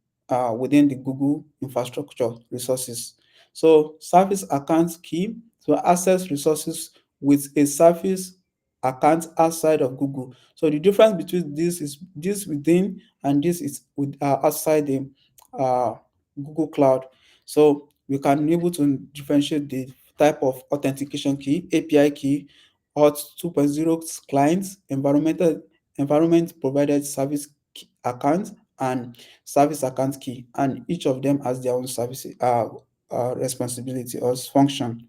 Speaker 4: within the Google infrastructure resources. So service account key to access resources with a service account outside of Google. So the difference between this is this within and this is with outside the uh, Google Cloud. So we can be able to differentiate the type of authentication key, API key, auth 2.0 clients, environment provided service account, and service account key, and each of them has their own service responsibility or function.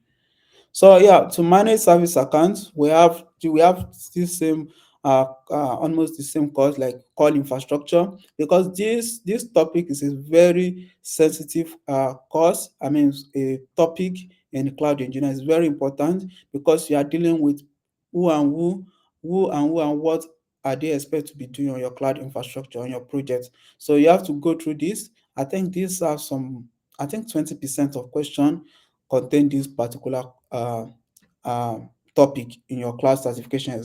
Speaker 4: So yeah, to manage service accounts, we have still same almost the same course like call infrastructure, because this topic is a very sensitive course. I mean, a topic in cloud engineering is very important because you are dealing with who and what are they expect to be doing on your cloud infrastructure on your project. So you have to go through this. I think these are some. I think 20% of question contain this particular uh, topic in your class certification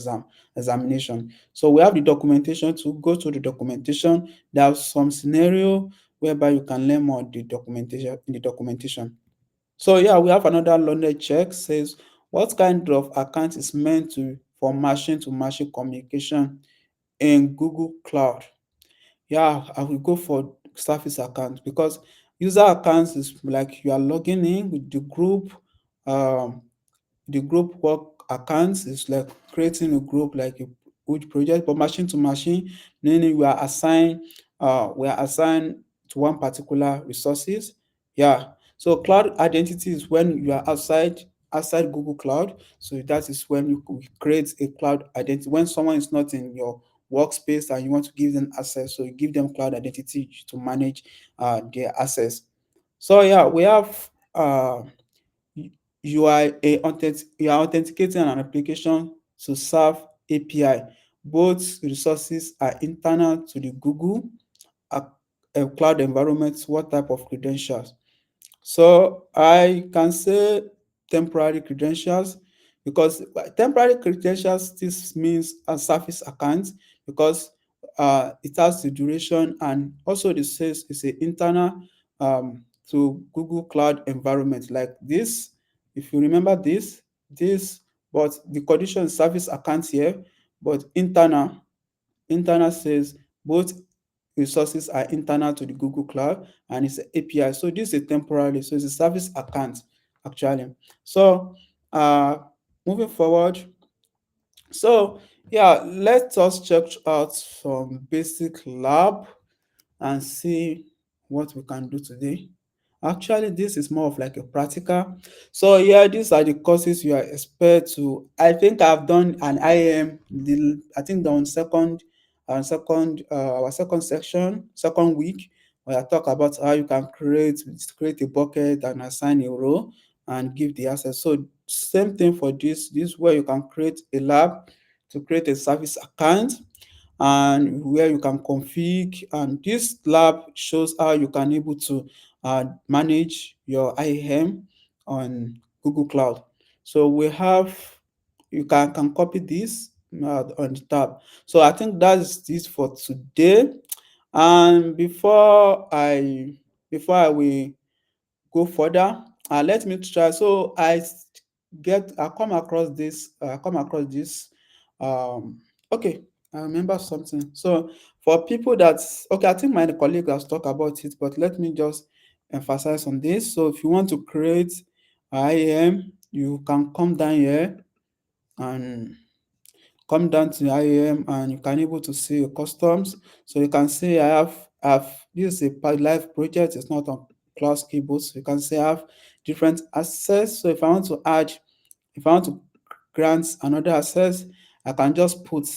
Speaker 4: examination. So we have the documentation. To go through the documentation, there are some scenario whereby you can learn more in the documentation. So yeah, we have another knowledge check says what kind of account is meant for machine to machine communication in Google Cloud. Yeah, I will go for service account because user accounts is like you are logging in with um, the group work accounts is like creating a group like a huge project, but machine to machine, meaning we are assigned to one particular resources. Yeah. So cloud identity is when you are outside Google Cloud. So that is when you create a cloud identity. When someone is not in your workspace and you want to give them access, so you give them cloud identity to manage their access. So yeah, we have you you are authenticating an application to serve API. Both resources are internal to the Google uh, cloud environment. What type of credentials? So I can say temporary credentials because temporary credentials this means a service account because it has the duration and also the says is a internal to Google Cloud environment like this. If you remember this, but the condition is service account here, but internal says both resources are internal to the Google Cloud and it's an API. So this is a temporary, so it's a service account actually. So moving forward, so yeah, let us check out some basic lab and see what we can do today. Actually, this is more of like a practical. So yeah, these are the courses you are expected to. I think I've done an IAM. I think on our second section, second week, where I talk about how you can create a bucket and assign a row and give the access. So same thing for this. This is where you can create a lab to create a service account and where you can config, and this lab shows how you can able to manage your IAM on Google Cloud. So we have you can copy this on the tab. So I think that's this for today. And before I will go further, let me try. So I come across this um okay, I remember something. So for people that okay, I think my colleague has talked about it, but let me just emphasize on this. So if you want to create IAM, you can come down here and come down to IAM and you can able to see your customs. So you can see I have this is a live project, it's not on Cloud Keyboard. So you can see I have different access. So if I want to grant another access, I can just put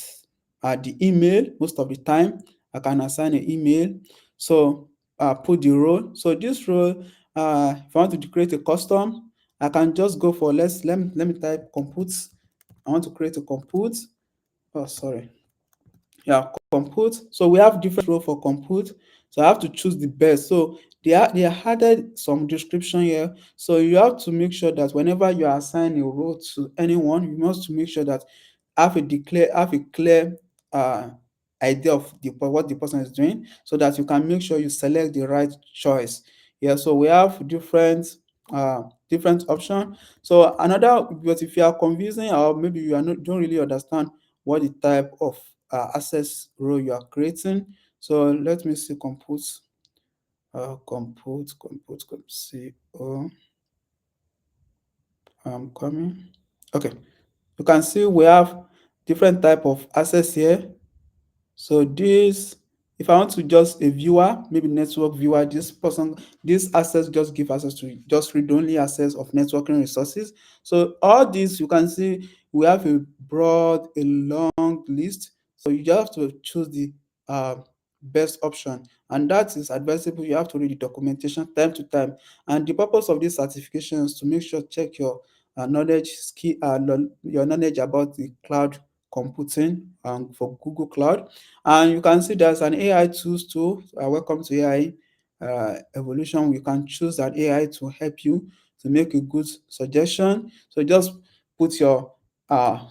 Speaker 4: the email most of the time. I can assign an email. So put the role. So this role, if I want to create a custom, I can just go for let me type compute. I want to create a compute. Oh, sorry. Yeah, compute. So we have different role for compute. So I have to choose the best. So they are added some description here. So you have to make sure that whenever you assign a role to anyone, you must make sure that have a clear uh, idea of what the person is doing, so that you can make sure you select the right choice. Yeah. So we have different option. So another, but if you are confusing or maybe you are not don't really understand what the type of access row you are creating. So let me see see. Oh, I'm coming. Okay, you can see we have different type of access here. So this, if I want to just a viewer, maybe network viewer, this access just give access to just read-only access of networking resources. So all this you can see we have a long list. So you just have to choose the uh, best option, and that is advisable. You have to read the documentation time to time. And the purpose of this certification is to make sure check your your knowledge about the cloud computing for Google Cloud. And you can see there's an AI tools too. Welcome to AI evolution. We can choose an AI to help you to make a good suggestion. So just put your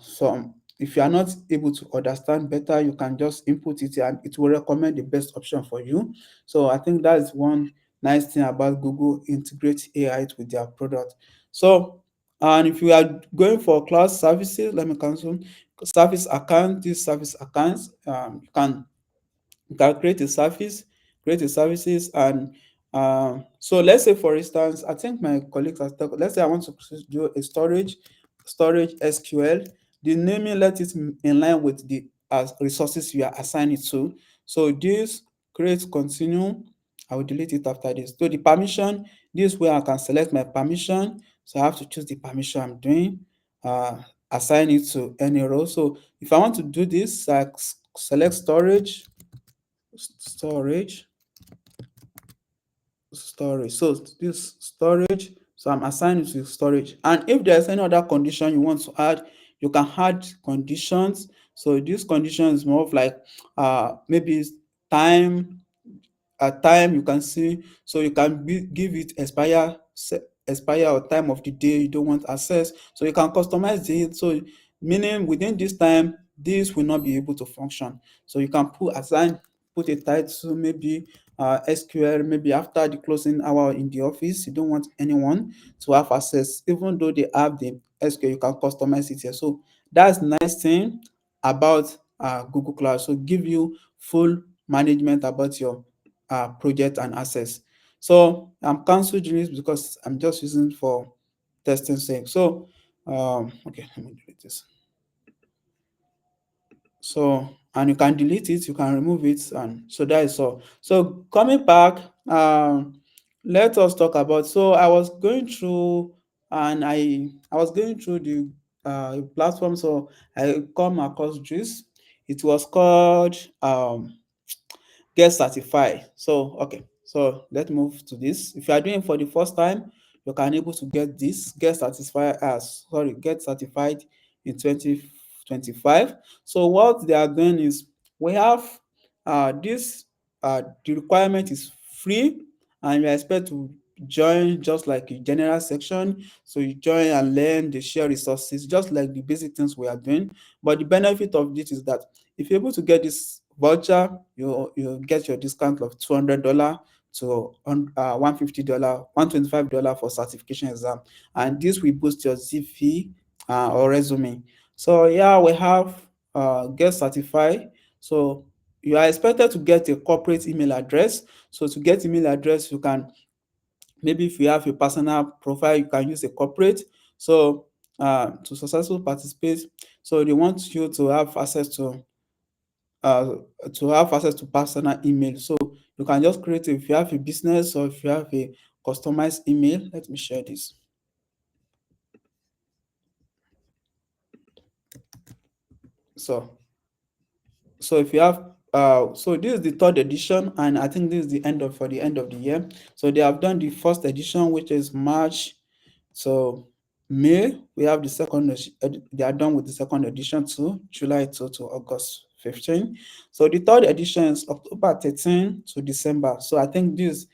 Speaker 4: some if you are not able to understand better, you can just input it and it will recommend the best option for you. So I think that's one nice thing about Google integrate AI with their product. So, and if you are going for cloud services, let me cancel service account, these service accounts, you can create a services, and so let's say for instance, I think my colleagues has talked, let's say I want to do a storage SQL, the naming let it in line with the resources you are assigning to. So this create continue, I will delete it after this. So the permission, this way I can select my permission, so I have to choose the permission I'm doing, uh, assign it to any row. So if I want to do this, I select storage storage, so this storage, so I'm assigning to storage. And if there's any other condition you want to add, you can add conditions. So this condition is more of like maybe it's time, at time you can see, so you can give it expire or time of the day you don't want access, so you can customize it. So meaning within this time this will not be able to function, so you can put a title, maybe SQL, maybe after the closing hour in the office you don't want anyone to have access even though they have the SQL, you can customize it here. So that's the nice thing about Google Cloud, so give you full management about your project and access. So I'm canceling this because I'm just using for testing sake. So okay, let me delete this. So, and you can delete it, you can remove it, and so that is all. So coming back, let us talk about, so I was going through, and I was going through the platform, so I come across this. It was called get certified. So okay, so let's move to this. If you are doing it for the first time, you can able to get this, get certified in 2025. So what they are doing is, we have this the requirement is free, and you expect to join just like a general section. So you join and learn, the share resources, just like the basic things we are doing. But the benefit of this is that if you're able to get this voucher, you get your discount of $200 to $150, $125 for certification exam, and this will boost your CV or resume. So yeah, we have get certified. So you are expected to get a corporate email address. So to get email address, you can, maybe if you have a personal profile, you can use a corporate. So to successfully participate, so they want you uh, to have access to personal email. So you can just create, if you have a business or if you have a customized email. Let me share this. So if you have so this is the third edition, and I think this is the end of for the end of the year. So they have done the first edition, which is March. So May, we have the they are done with the second edition too, July to August 15. So the third edition is October 13 to December. So I think this,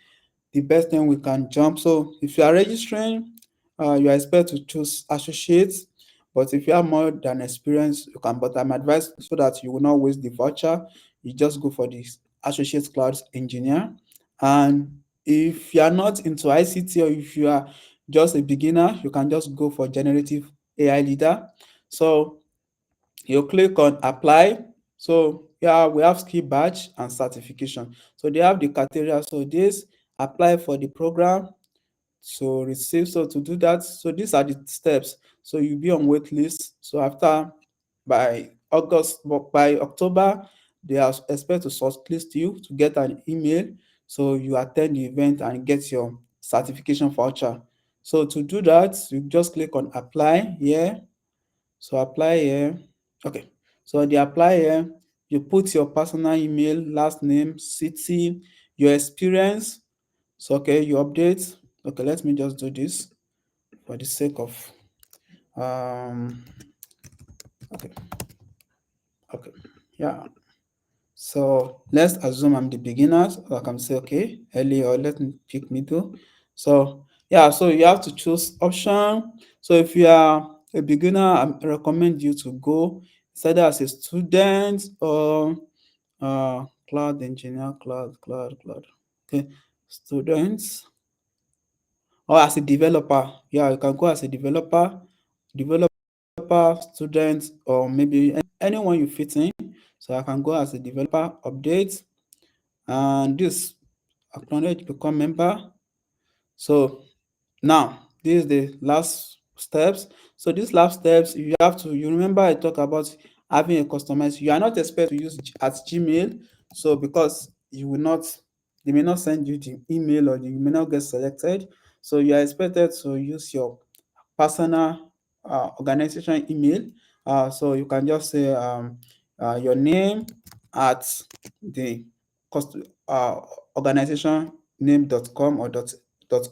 Speaker 4: the best thing we can jump. So if you are registering, you are expected to choose associate, but if you have more than experience, you can. But I'm advised, so that you will not waste the voucher, you just go for the associate cloud engineer. And if you are not into ICT, or if you are just a beginner, you can just go for generative AI leader. So you click on apply. So yeah, we have skill badge and certification. So they have the criteria. So this, apply for the program to receive. So to do that, so these are the steps. So you'll be on wait list. So after, by October, they are expect to shortlist you to get an email. So you attend the event and get your certification voucher. So to do that, you just click on apply here. So apply here. Okay. So the apply here, you put your personal email, last name, city, your experience. So okay, you update. Okay, let me just do this for the sake of um okay, okay, yeah. So let's assume I'm the beginner. So I can say okay, early, or let me pick middle. So yeah, so you have to choose option. So if you are a beginner, I recommend you to go It's either as a student or cloud engineer, cloud. Okay, students or as a developer. Yeah, you can go as a developer, student, or maybe anyone you fit in. So I can go as a developer, update, and this acknowledge, become member. So now this is the last steps. So these last steps, you have to, you remember I talk about having a customized. You are not expected to use at Gmail. So because you will not, they may not send you the email, or you may not get selected. So you are expected to use your personal organization email. So you can just say your name at the cost, uh, organization name.com or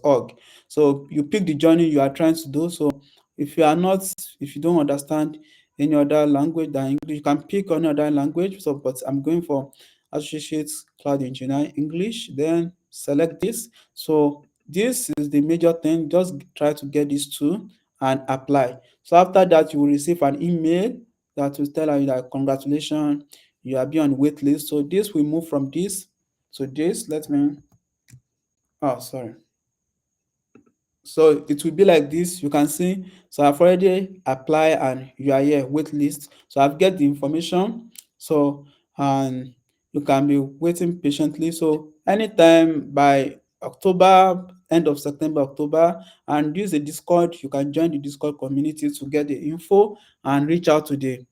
Speaker 4: .org. So you pick the journey you are trying to do. So if you are not, if you don't understand any other language than English, you can pick another language. So, but I'm going for Associate Cloud Engineer English. Then select this. So this is the major thing. Just try to get these two and apply. So after that, you will receive an email that will tell you that congratulations, you are being on wait list. So this will move from this to this. Let me, oh, sorry. So it will be like this. You can see, so I've already applied and you are here, wait list. So I've get the information. So, and you can be waiting patiently. So anytime by October, end of September, October, and use the Discord, you can join the Discord community to get the info and reach out to the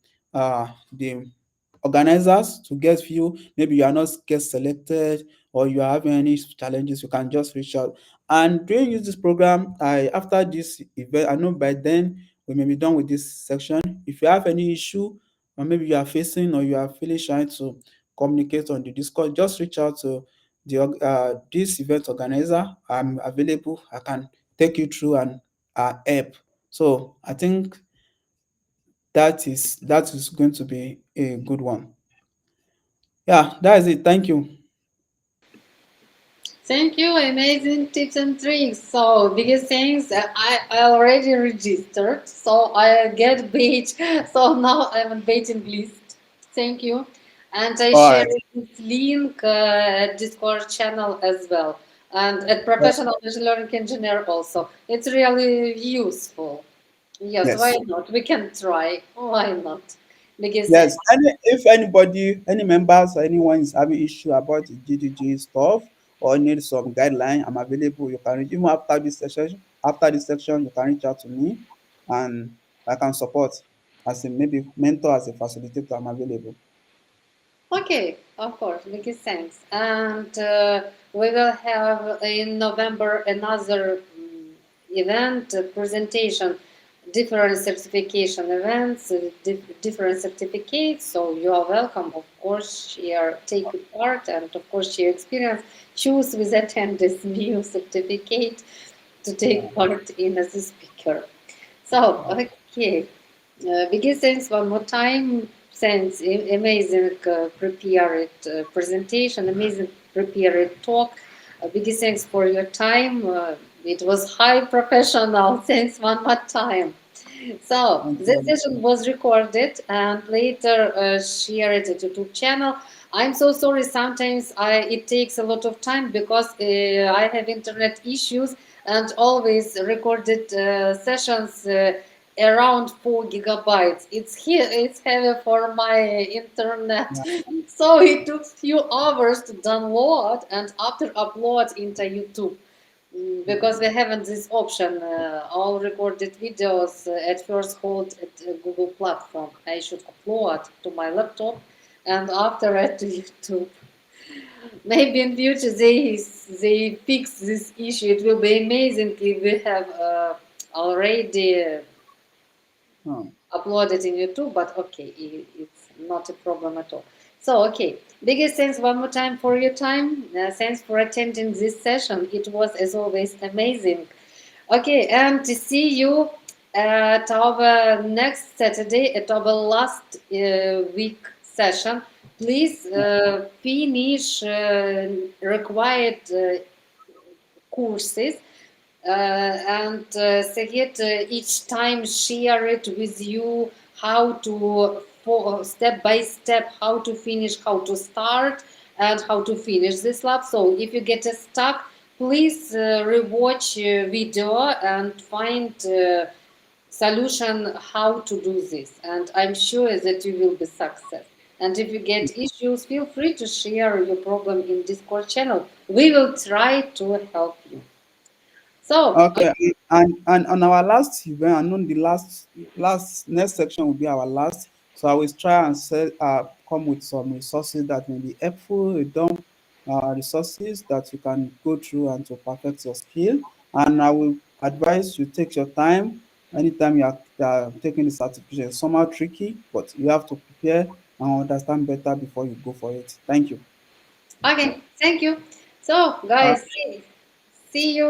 Speaker 4: organizers to get few. Maybe you are not get selected or you are having any challenges, you can just reach out. And during use this program, I after this event, I know by then we may be done with this section. If you have any issue, or maybe you are facing or you are feeling shy to communicate on the Discord, just reach out to the this event organizer. I'm available. I can take you through and help. So I think that is going to be a good one. Yeah, that is it. Thank you.
Speaker 1: Thank you, amazing tips and tricks. So, biggest things I already registered, so I get bait. So now I'm on baiting list. Thank you, and I
Speaker 4: All
Speaker 1: share
Speaker 4: right.
Speaker 1: this link at Discord channel as well, and at
Speaker 4: Uh,
Speaker 1: Professional Machine Learning Engineer also. It's really useful. Yes, why
Speaker 4: yes.
Speaker 1: not? We can try. Why not? Biggest
Speaker 4: Yes.
Speaker 1: thanks.
Speaker 4: If anybody, any members or anyone is having issue about the GDG stuff or need some guideline, I'm available. You can even after this session, you can reach out to me and I can support as a maybe mentor, as a facilitator. I'm available.
Speaker 1: Okay, of course, makes sense. And we will have in November another event presentation, different certification events, different certificates. So you are welcome, of course, share, take part, and of course, share experience. Choose with attend this new certificate to take part in as a speaker. So, okay. Biggest thanks one more time. Thanks, amazing prepared presentation, amazing prepared talk. Biggest thanks for your time. It was high professional. Thanks one more time. So
Speaker 4: Thank you
Speaker 1: this
Speaker 4: very much.
Speaker 1: session was recorded and later shared at YouTube channel. I'm so sorry. Sometimes it takes a lot of time because I have internet issues and always recorded sessions around 4 GB. It's here. It's heavy for my internet,
Speaker 4: Yeah.
Speaker 1: so it took few hours to download and after upload into YouTube. Because we haven't this option, all recorded videos at first hold at Google platform. I should upload to my laptop and after at YouTube. Maybe in future they fix this issue. It will be amazing if we have already
Speaker 4: Hmm.
Speaker 1: uploaded in YouTube, but okay, it's not a problem at all. So, okay, biggest thanks one more time for your time. Thanks for attending this session. It was, as always, amazing. Okay, and to see you at our next Saturday, at our last week session. Please finish required courses and Saheed each time share it with you how to step by step how to finish, how to start, and how to finish this lab. So if you get stuck, please rewatch video and find solution how to do this. And I'm sure that you will be success. And if you get issues, feel free to share your problem in Discord channel. We will try to help you. So,
Speaker 4: Okay, and on our last event, I know the last next section will be our last. So I will try and come with some resources that may be helpful, dumb resources that you can go through and to perfect your skill. And I will advise you take your time. Anytime you are taking the certification, it's somehow tricky, but you have to prepare and understand better before you go for it. Thank you.
Speaker 1: okay, thank you. So,
Speaker 4: Uh,
Speaker 1: guys, see you